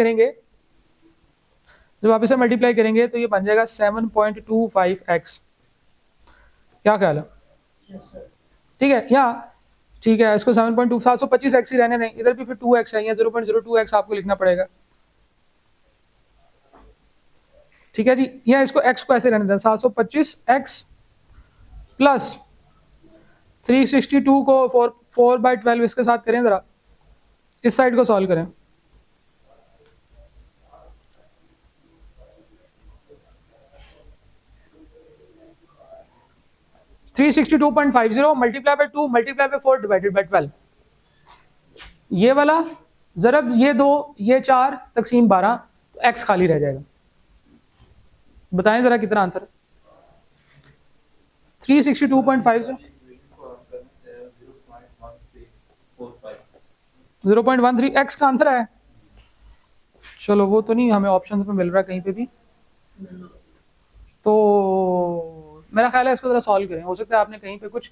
करेंगे तो ये बन जाएगा 7.25x। क्या ख्याल है? ठीक है, यहाँ ठीक है, इसको 7.2 725x ही रहने दें, इधर भी फिर 2x है, यहाँ 0.02x आपको लिखना पड़ेगा। ठीक है जी। यहाँ इसको x को ऐसे रहने दें, 725x प्लस 362 को 4/12 इसके साथ करें, जरा इस साइड को सॉल्व करें। $362.50 multiply by 2 multiply bye 4 divided by 12। ये वाला जरब ये 2 ये 4 तकसीम 12, तो x खाली रह जाएगा। बताएं जरा कितना आंसर है? 362.50 0.13 x का आंसर है। चलो वो तो नहीं हमें ऑप्शंस में मिल रहा कहीं पे भी, तो मेरा ख्याल है इसको जरा सॉल्व करें। हो सकता है आपने कहीं पे कुछ,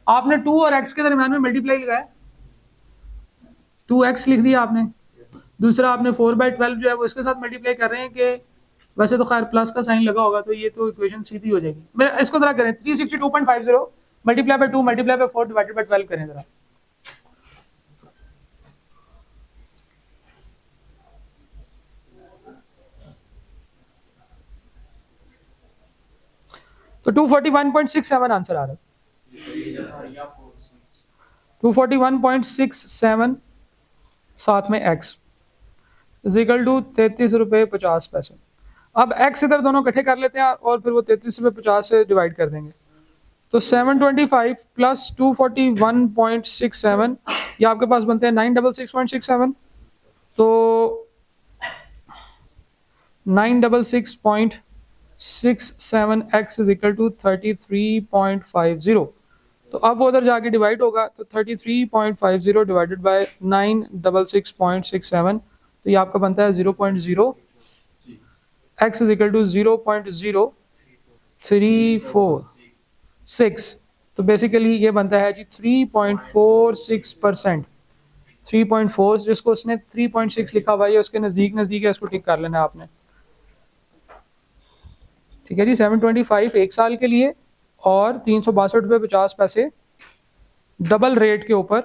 आपने 2 और x के दरमियान में मल्टीप्लाई लगाया, 2x लिख दिया आपने, दूसरा आपने 4/12 जो है वो इसके साथ मल्टीप्लाई कर रहे हैं कि वैसे तो खैर प्लस का साइन लगा होगा, तो ये तो इक्वेशन सीधी हो जाएगी। मैं इसको जरा करें, 362.50 multiply by 2 multiply bye 4 divided by 12 करें जरा। तो 241.67 आंसर आ रहा है। 241.67 साथ में x इज इक्वल टू 33 रुपये 50 पैसे। अब x इधर दोनों इकट्ठे कर लेते हैं और फिर वो 33 रुपये 50 से डिवाइड कर देंगे। तो 725 प्लस 241.67 ये आपके पास बनते हैं 966.67। तो 966.67x इज इक्वल टू 33.50। तो अब वो उधर जाके डिवाइड होगा, तो 33.50 डिवाइडेड बाय 966.67, तो ये आपका बनता है 0.0, x इज इक्वल टू 0.0346। तो बेसिकली ये बनता है जी 3.46%। 3.4 जिसको उसने 3.6 लिखा हुआ है उसके नज़दीक है, इसको टिक कर लेना आपने। ठीक है जी। 725 1 साल के लिए और 362 रुपये 50 पैसे डबल रेट के ऊपर।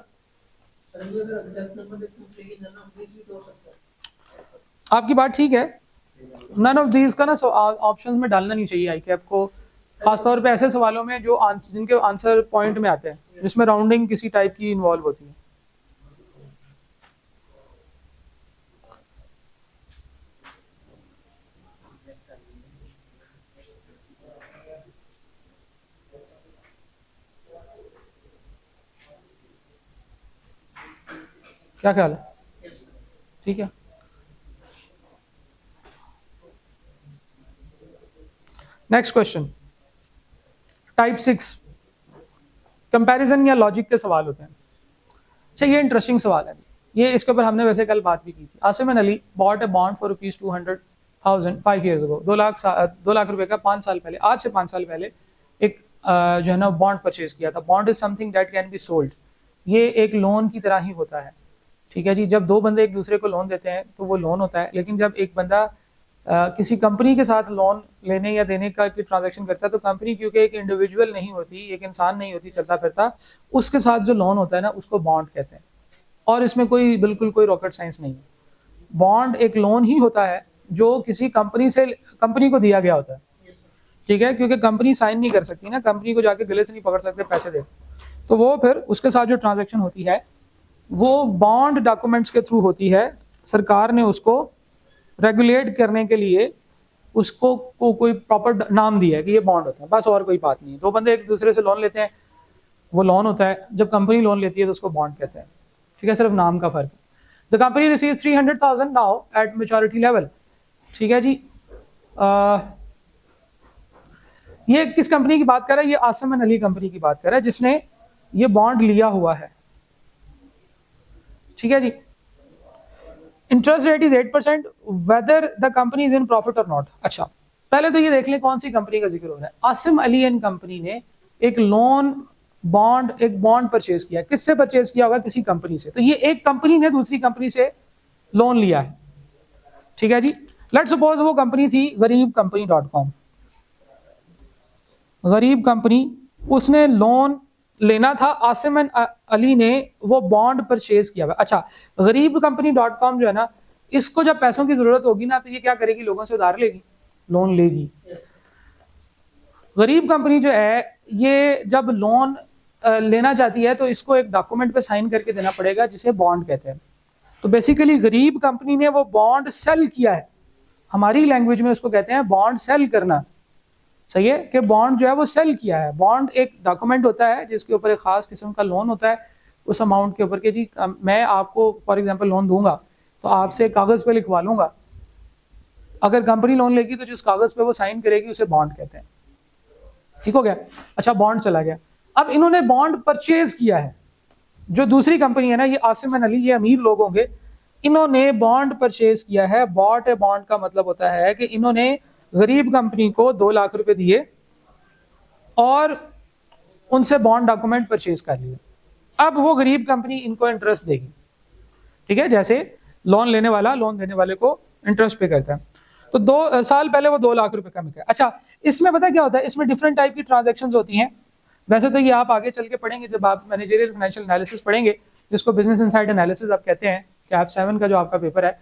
आपकी बात ठीक है, नन ऑफ दीज का ना ऑप्शंस में डालना नहीं चाहिए आई कैप को, खासतौर पे ऐसे सवालों में जो जिनके आंसर पॉइंट में आते हैं, जिसमें राउंडिंग किसी टाइप की इन्वॉल्व होती है। क्या ख्याल है? ठीक है। नेक्स्ट क्वेश्चन, टाइप 6 कंपैरिजन या लॉजिक के सवाल होते हैं। अच्छा, ये इंटरेस्टिंग सवाल है, ये इसके ऊपर हमने वैसे कल बात भी की थी। Asim Ali bot a bond for ₹200,000 5 years ago। 2 lakh रुपए का 5 साल पहले, आज से 5 साल पहले एक जो है ना बॉन्ड परचेज किया था। Bond is something that can be sold. ये एक लोन की तरह ही होता है। ठीक है जी। जब दो बंदे एक दूसरे को लोन देते हैं तो वो लोन होता है, लेकिन जब एक बंदा किसी कंपनी के साथ लोन लेने या देने का की ट्रांजैक्शन करता है, तो कंपनी क्योंकि एक इंडिविजुअल नहीं होती, एक इंसान नहीं होती चलता फिरता, उसके साथ जो लोन होता है ना उसको बॉन्ड कहते हैं। और इसमें कोई बिल्कुल कोई रॉकेट साइंस नहीं है। बॉन्ड एक लोन ही होता है जो किसी कंपनी से कंपनी को दिया गया होता है, ठीक है, क्योंकि कंपनी साइन नहीं कर सकती ना, कंपनी को जाके गले से नहीं पकड़ सकते पैसे दे, तो वो फिर उसके साथ जो ट्रांजैक्शन होती है वो बॉन्ड डॉक्यूमेंट्स के थ्रू होती है। सरकार ने उसको रेगुलेट करने के लिए उसको कोई प्रॉपर नाम दिया है कि ये बॉन्ड होता है, बस और कोई बात नहीं है। दो बंदे एक दूसरे से लोन लेते हैं, वो लोन होता है। जब कंपनी लोन लेती है तो उसको बॉन्ड कहते हैं, ठीक है, सिर्फ नाम का फर्क है। The company receive 300,000 now at maturity level, ठीक है जी। ये किस कंपनी की बात कर रहा है? ये आसिम एंड अली कंपनी की बात कर रहा है जिसने ये बॉन्ड लिया हुआ है, ठीक है जी। Interest rate is 8% whether the company is in profit और नॉट। अच्छा, पहले तो ये देख लें कौन सी कंपनी का जिक्र हो रहा है। आसिम अली एंड कंपनी ने एक लोन बॉन्ड एक बॉन्ड परचेज किया। किससे परचेज किया होगा? किसी कंपनी से। तो ये एक कंपनी ने दूसरी कंपनी से लोन लिया है, ठीक है जी। लेट्स सपोज वो कंपनी थी गरीबकंपनी.com। गरीब कंपनी, उसने लोन लेना था, आसिम एंड अली ने वो बॉन्ड परचेज किया हुआ। अच्छा, गरीबकंपनी.com जो है ना, इसको जब पैसों की जरूरत होगी ना तो ये क्या करेगी? लोगों से उधार लेगी, लोन लेगी। गरीब कंपनी जो है ये जब लोन लेना चाहती है तो इसको एक डॉक्यूमेंट पे साइन करके देना पड़ेगा जिसे बॉन्ड कहते हैं। तो बेसिकली गरीब कंपनी ने वो बॉन्ड सेल किया है, हमारी लैंग्वेज में उसको कहते हैं बॉन्ड सेल करना, सही है, कि बॉन्ड जो है वो सेल किया है। बॉन्ड एक डॉक्यूमेंट होता है जिसके ऊपर एक खास किस्म का लोन होता है उस अमाउंट के ऊपर कि जी मैं आपको फॉर एग्जांपल लोन दूंगा तो आपसे कागज पे लिखवा लूंगा। अगर कंपनी लोन लेगी तो जिस कागज पे वो साइन करेगी उसे बॉन्ड कहते हैं, ठीक हो गया। अच्छा, बॉन्ड चला गया। अब इन्होंने बॉन्ड परचेज किया है, जो दूसरी कंपनी है ना, ये आसिम एंड अली, ये अमीर लोग होंगे, इन्होंने बॉन्ड परचेज किया है। बॉट ए बॉन्ड का मतलब होता है कि इन्होंने गरीब कंपनी को 2 लाख रुपए दिए और उनसे बॉन्ड डॉक्यूमेंट परचेज कर लिया। अब वो गरीब कंपनी इनको इंटरेस्ट देगी, ठीक है, जैसे लोन लेने वाला लोन देने वाले को इंटरेस्ट पे करता है। तो 2 साल पहले वो 2 लाख रुपए का मिला। अच्छा, इसमें पता क्या होता है? इसमें डिफरेंट टाइप की ट्रांजैक्शंस होती हैं। वैसे तो ये आप आगे चल के पढ़ेंगे जब आप मैनेजरियल फाइनेंशियल एनालिसिस पढ़ेंगे, जिसको बिजनेस इनसाइड एनालिसिस आप कहते हैं, कैप 7 का जो आपका पेपर है,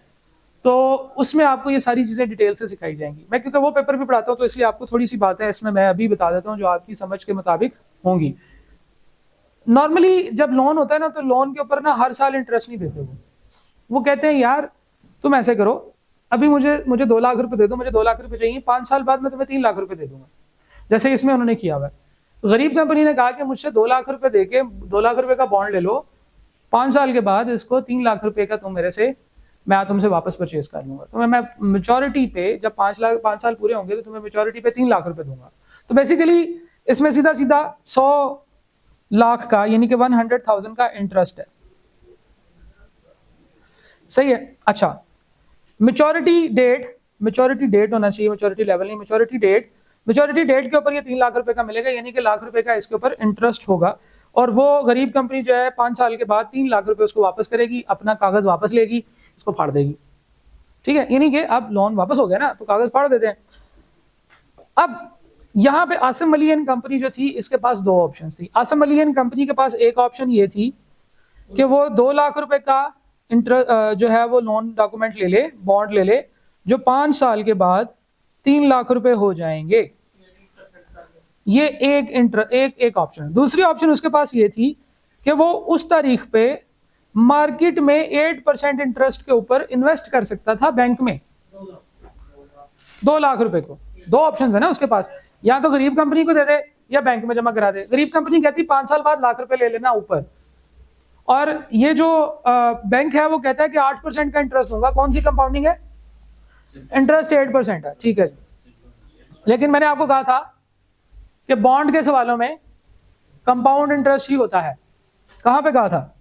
तो उसमें आपको ये सारी चीज़ें डिटेल से सिखाई जाएंगी। मैं क्योंकि वो पेपर भी पढ़ाता हूँ तो इसलिए आपको थोड़ी सी बातें इसमें मैं अभी बता देता हूँ जो आपकी समझ के मुताबिक होंगी। नॉर्मली जब लोन होता है ना तो लोन के ऊपर ना हर साल इंटरेस्ट नहीं देते वो कहते हैं यार तुम ऐसे करो, अभी मुझे 2 लाख रुपए दे दो, मुझे 2 लाख रुपए चाहिए, 5 साल बाद मैं तुम्हें 3 लाख रुपए दे दूंगा, जैसे इसमें उन्होंने किया हुआ है। गरीब कंपनी ने कहा कि मुझसे 2 लाख रुपए देके 2 लाख रुपए का बॉन्ड ले लो, 5 साल के बाद इसको 3 लाख रुपए का तुम मेरे से मैं तुमसे वापस परचेज कर लूंगा, तो मैं मेच्योरिटी पे जब 5 साल पूरे होंगे तो तुम्हें मेच्योरिटी पे 3 लाख रुपए दूंगा। तो बेसिकली इसमें सीधा सीधा 100 लाख का यानी कि 100,000 का इंटरेस्ट है, सही है। अच्छा, मेच्योरिटी डेट होना चाहिए, मेच्योरिटी लेवल नहीं, मेच्योरिटी डेट के ऊपर ये 3 लाख रुपए का मिलेगा, यानी कि लाख रुपए का इसके ऊपर इंटरेस्ट होगा। और वो गरीब कंपनी जो है 5 साल के बाद 3 लाख रुपए उसको वापस करेगी, अपना कागज वापस लेगी, उसको फाड़ देगी, ठीक है, यानी कि अब लोन वापस हो गया ना तो कागज फाड़ देते हैं। अब यहाँ पे आसिम अली एंड कंपनी जो थी इसके पास 2 ऑप्शन थी। आसिम अली एंड कंपनी के पास एक ऑप्शन ये थी कि वो 2 लाख रुपए का जो है वो लोन डॉक्यूमेंट ले ले, बॉन्ड ले ले, जो 5 साल के बाद 3 लाख रुपए हो जाएंगे। ये एक ऑप्शन है। दूसरी ऑप्शन उसके पास ये थी कि वो उस तारीख पे मार्केट में 8% इंटरेस्ट के ऊपर इन्वेस्ट कर सकता था बैंक में 2 लाख रुपए को। 2 ऑप्शन है ना उसके पास, या तो गरीब कंपनी को दे दे या बैंक में जमा करा दे। गरीब कंपनी कहती 5 साल बाद लाख रुपए ले लेना ऊपर, और ये जो बैंक है वो कहता है कि 8% का इंटरेस्ट दूंगा। कौन सी कंपाउंडिंग है? इंटरेस्ट 8% है, ठीक है। लेकिन मैंने आपको कहा था कि बॉन्ड के सवालों में कंपाउंड इंटरेस्ट ही होता है। कहां पे कहा था?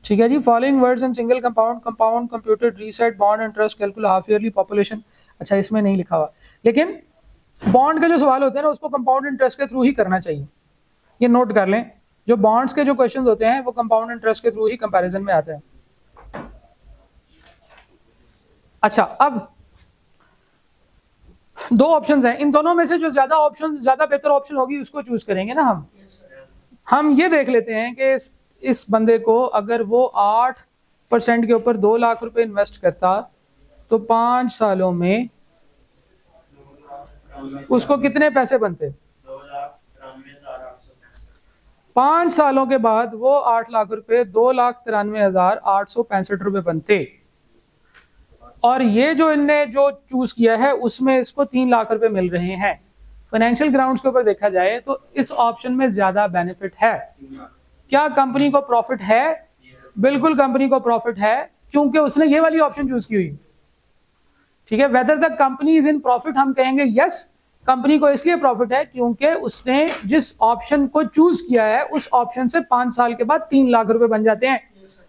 ठीक है जी। Following words in single compound, computed, reset, bond interest, calculate half yearly population. अच्छा, इसमें नहीं लिखा हुआ, लेकिन बॉन्ड के जो सवाल होते हैं ना उसको कंपाउंड इंटरेस्ट के थ्रू ही करना चाहिए, ये नोट कर लें। जो बॉन्ड्स के जो क्वेश्चंस होते हैं वो कंपाउंड इंटरेस्ट के थ्रू ही कंपैरिजन में आते हैं। अच्छा, अब दो ऑप्शंस हैं, इन दोनों में से जो ज्यादा बेहतर ऑप्शन होगी उसको चूज करेंगे ना हम। हम ये देख लेते हैं कि इस बंदे को अगर वो 8% के ऊपर 2 लाख रुपए इन्वेस्ट करता तो 5 सालों में उसको कितने पैसे बनते? 5 सालों के बाद वो 8 लाख रुपए 2,93,865 रुपए बनते। और ये जो इनने जो चूज किया है उसमें इसको 3 लाख रुपए मिल रहे हैं। फाइनेंशियल ग्राउंड्स के ऊपर देखा जाए तो इस ऑप्शन में ज्यादा बेनिफिट है। क्या कंपनी को प्रॉफिट है? बिल्कुल कंपनी को प्रॉफिट है, क्योंकि उसने ये वाली ऑप्शन चूज की हुई। ठीक है, weather the company is in profit, हम कहेंगे यस, कंपनी को इसलिए प्रॉफिट है क्योंकि उसने जिस ऑप्शन को चूज किया है उस ऑप्शन से 5 साल के बाद 3 लाख रुपए बन जाते हैं।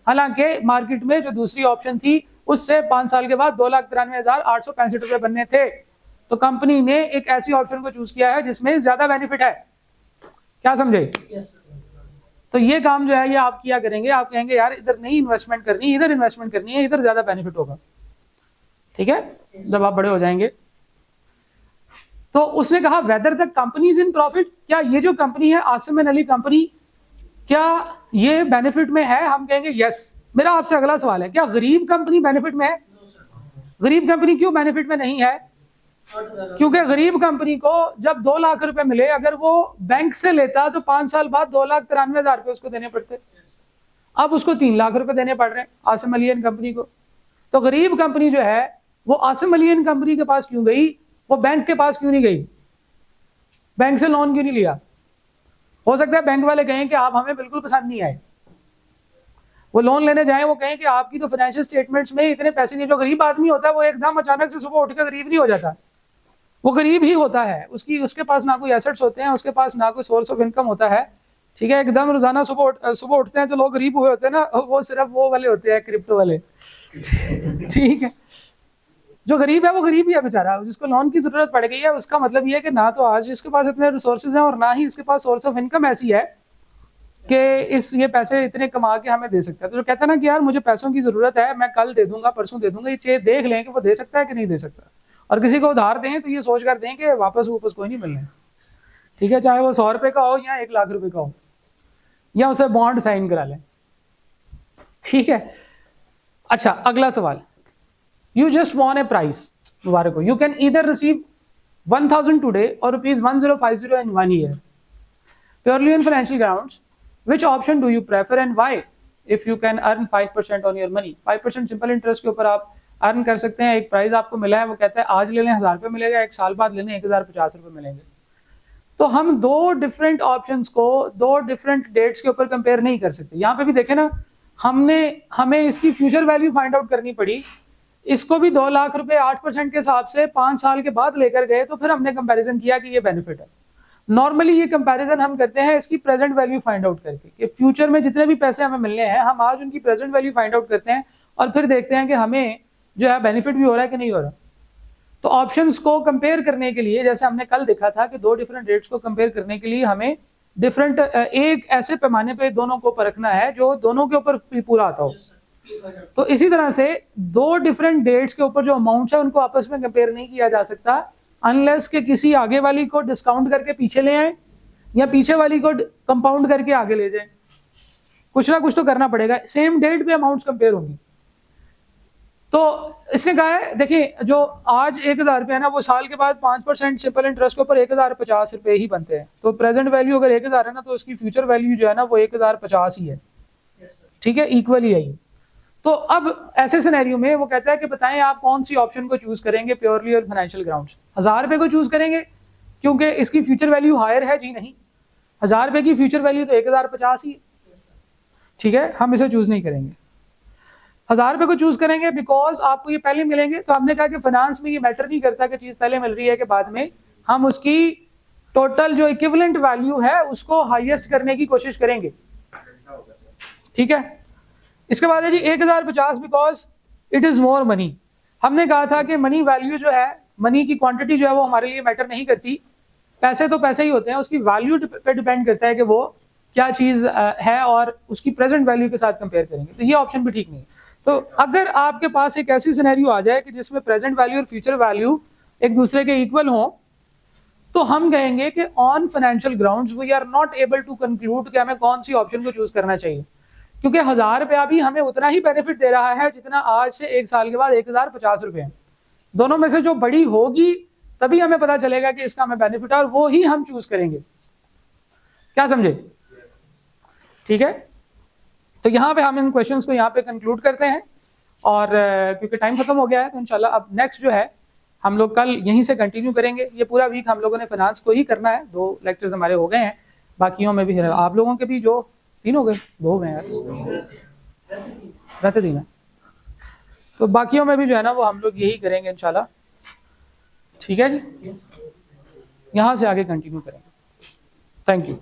हालांकि मार्केट में जो दूसरी ऑप्शन थी उससे 5 साल के बाद 2,93,865 रुपए बनने थे। तो कंपनी ने एक ऐसी ऑप्शन को चूज किया है जिसमें ज्यादा बेनिफिट है। क्या समझे? तो ये काम जो है ये आप किया करेंगे, आप कहेंगे यार इधर नहीं इन्वेस्टमेंट करनी, इधर इन्वेस्टमेंट करनी है, इधर ज्यादा बेनिफिट होगा। ठीक है, जब आप बड़े हो जाएंगे। तो उसने कहा weather the company is in profit, क्या ये जो कंपनी है आसिम एंड अली कंपनी, क्या ये बेनिफिट में है? हम कहेंगे यस। मेरा आपसे अगला सवाल है, क्या गरीब कंपनी बेनिफिट में है? गरीब कंपनी क्यों बेनिफिट में नहीं है? क्योंकि गरीब कंपनी को जब 2 लाख रुपए मिले, अगर वो बैंक से लेता तो 5 साल बाद 2,93,000 रुपए उसको देने पड़ते। अब उसको 3 लाख रुपए देने पड़ रहे हैं आसिम अली एंड कंपनी को। तो गरीब कंपनी जो है वो आसिम अली एंड कंपनी के पास क्यों गई? वो बैंक के पास क्यों नहीं गई? बैंक से लोन क्यों नहीं लिया? हो सकता है बैंक वाले कहें कि आप हमें बिल्कुल पसंद नहीं आए, वो लोन लेने जाए, वो कहें कि आपकी तो फाइनेंशियल स्टेटमेंट्स में इतने पैसे नहीं। जो गरीब आदमी होता है वो एकदम अचानक से सुबह उठ के गरीब नहीं हो जाता, वो गरीब ही होता है। उसके पास ना कोई एसेट्स होते हैं, उसके पास ना कोई सोर्स ऑफ इनकम होता है। ठीक है, एकदम रोजाना सुबह उठते हैं जो लोग गरीब हुए होते हैं ना, वो सिर्फ वो वाले होते हैं, क्रिप्टो वाले। ठीक है, जो गरीब है वो गरीब ही है बेचारा, जिसको लोन की जरूरत पड़ गई है। उसका मतलब ये है कि ना तो आज इसके पास इतने रिसोर्सेज हैं और ना ही इसके पास सोर्स ऑफ इनकम ऐसी है कि ये पैसे इतने कमा के हमें दे सकता है। तो जो कहता है ना कि यार मुझे पैसों की जरूरत है, मैं कल दे दूंगा, परसों दे दूंगा, ये देख लें कि वो दे सकता है कि नहीं दे सकता। और किसी को उधार दें तो ये सोच कर दें कि वापस कोई नहीं मिलने। ठीक है, चाहे वो 100 रुपए का हो या 1 लाख रुपए का हो, या उसे बॉन्ड साइन करा लें। ठीक है, अच्छा अगला सवाल, you just won a prize, मुबारक हो, you can either receive 1,000 today और ₹1050 in 1 year purely on financial grounds. Which option do you prefer and why? If you can earn 5% on your money, 5% simple interest के ऊपर आप earn कर सकते हैं। एक प्राइस आपको मिला है, वो कहता है आज ले लें 1,000 रुपये मिलेगा, 1 साल बाद ले लें 1,050 रुपये मिलेंगे। तो हम दो डिफरेंट ऑप्शंस को दो डिफरेंट डेट्स के ऊपर कंपेयर नहीं कर सकते। यहाँ पे भी देखें ना, हमें इसकी फ्यूचर वैल्यू फाइंड आउट करनी पड़ी। इसको भी 2 लाख रुपए 8% के हिसाब से 5 साल के बाद लेकर गए, तो फिर हमने कंपैरिजन किया कि ये बेनिफिट है। नॉर्मली ये कंपैरिजन हम करते हैं इसकी प्रेजेंट वैल्यू फाइंड आउट करके, कि फ्यूचर में जितने भी पैसे हमें मिलने हैं हम आज उनकी प्रेजेंट वैल्यू फाइंड आउट करते हैं और फिर देखते हैं कि हमें जो है बेनिफिट भी हो रहा है कि नहीं हो रहा। तो ऑप्शंस को कंपेयर करने के लिए, जैसे हमने कल देखा था कि दो डिफरेंट रेट्स को कंपेयर करने के लिए हमें डिफरेंट एक ऐसे पैमाने पे दोनों को परखना है जो दोनों के ऊपर पूरा आता हो। तो इसी तरह से दो डिफरेंट डेट्स के ऊपर जो अमाउंट है उनको आपस में कंपेयर नहीं किया जा सकता अनलेस के किसी आगे वाली को डिस्काउंट करके पीछे ले आए या पीछे वाली को कंपाउंड करके आगे ले जाए। कुछ ना कुछ तो करना पड़ेगा, सेम डेट पे अमाउंट्स कंपेयर होंगी। तो इसने कहा है देखिए, जो आज 1,000 रुपये है ना, वो साल के बाद 5% सिंपल इंटरेस्ट के ऊपर 1,050 रुपये ही बनते हैं। तो प्रेजेंट वैल्यू अगर 1,000 है ना, तो उसकी फ्यूचर वैल्यू जो है ना वो 1,050 ही है। ठीक है, इक्वली है। तो अब ऐसे सिनेरियो में वो कहता है कि बताएं आप कौन सी ऑप्शन को चूज करेंगे प्योरली और फाइनेंशियल ग्राउंड्स। 1,000 रुपये को चूज करेंगे क्योंकि इसकी फ्यूचर वैल्यू हायर है? जी नहीं, 1,000 रुपये की फ्यूचर वैल्यू तो 1,050 ही। ठीक है, हम इसे चूज नहीं करेंगे। 1,000 रुपये को चूज करेंगे बिकॉज आपको ये पहले मिलेंगे। तो हमने कहा कि फाइनेंस में ये मैटर नहीं करता कि चीज पहले मिल रही है कि बाद में, हम उसकी टोटल जो इक्विवेलेंट वैल्यू है उसको हाईएस्ट करने की कोशिश करेंगे। ठीक है, इसके बाद है जी 1,050 because it is more money. हमने कहा था कि मनी वैल्यू जो है, मनी की क्वांटिटी जो है वो हमारे लिए मैटर नहीं करती, पैसे तो पैसे ही होते हैं, उसकी वैल्यू पे डिपेंड करता है कि वो क्या चीज़ है और उसकी प्रेजेंट वैल्यू के साथ कंपेयर करेंगे, तो ये ऑप्शन भी ठीक नहीं है। तो अगर आपके पास एक ऐसी सिनेरियो आ जाए कि जिसमें प्रेजेंट वैल्यू और फ्यूचर वैल्यू एक दूसरे के इक्वल हों, तो हम कहेंगे कि on financial grounds we are not able to conclude कि हमें कौन सी ऑप्शन को चूज करना चाहिए, क्योंकि 1000 रुपया भी हमें उतना ही बेनिफिट दे रहा है जितना आज से 1 साल के बाद 1050 रुपये है। दोनों में से जो बड़ी होगी तभी हमें पता चलेगा कि इसका हमें बेनिफिट है और वो ही हम चूज करेंगे। क्या समझे? ठीक है, तो यहाँ पे हम इन क्वेश्चंस को यहाँ पे कंक्लूड करते हैं और क्योंकि टाइम खत्म हो गया है तो इंशाल्लाह अब नेक्स्ट जो है हम लोग कल यहीं से कंटिन्यू करेंगे। ये पूरा वीक हम लोगों ने फाइनेंस को ही करना है, 2 लेक्चर्स हमारे हो गए हैं, बाकियों में भी है, आप लोगों के भी जो 3 हो गए, 2 हो गए यार, रहते दिन है, तो बाकियों में भी जो है ना वो हम लोग यही करेंगे इंशाल्लाह। ठीक है जी, यहाँ से आगे कंटिन्यू करेंगे। Thank you.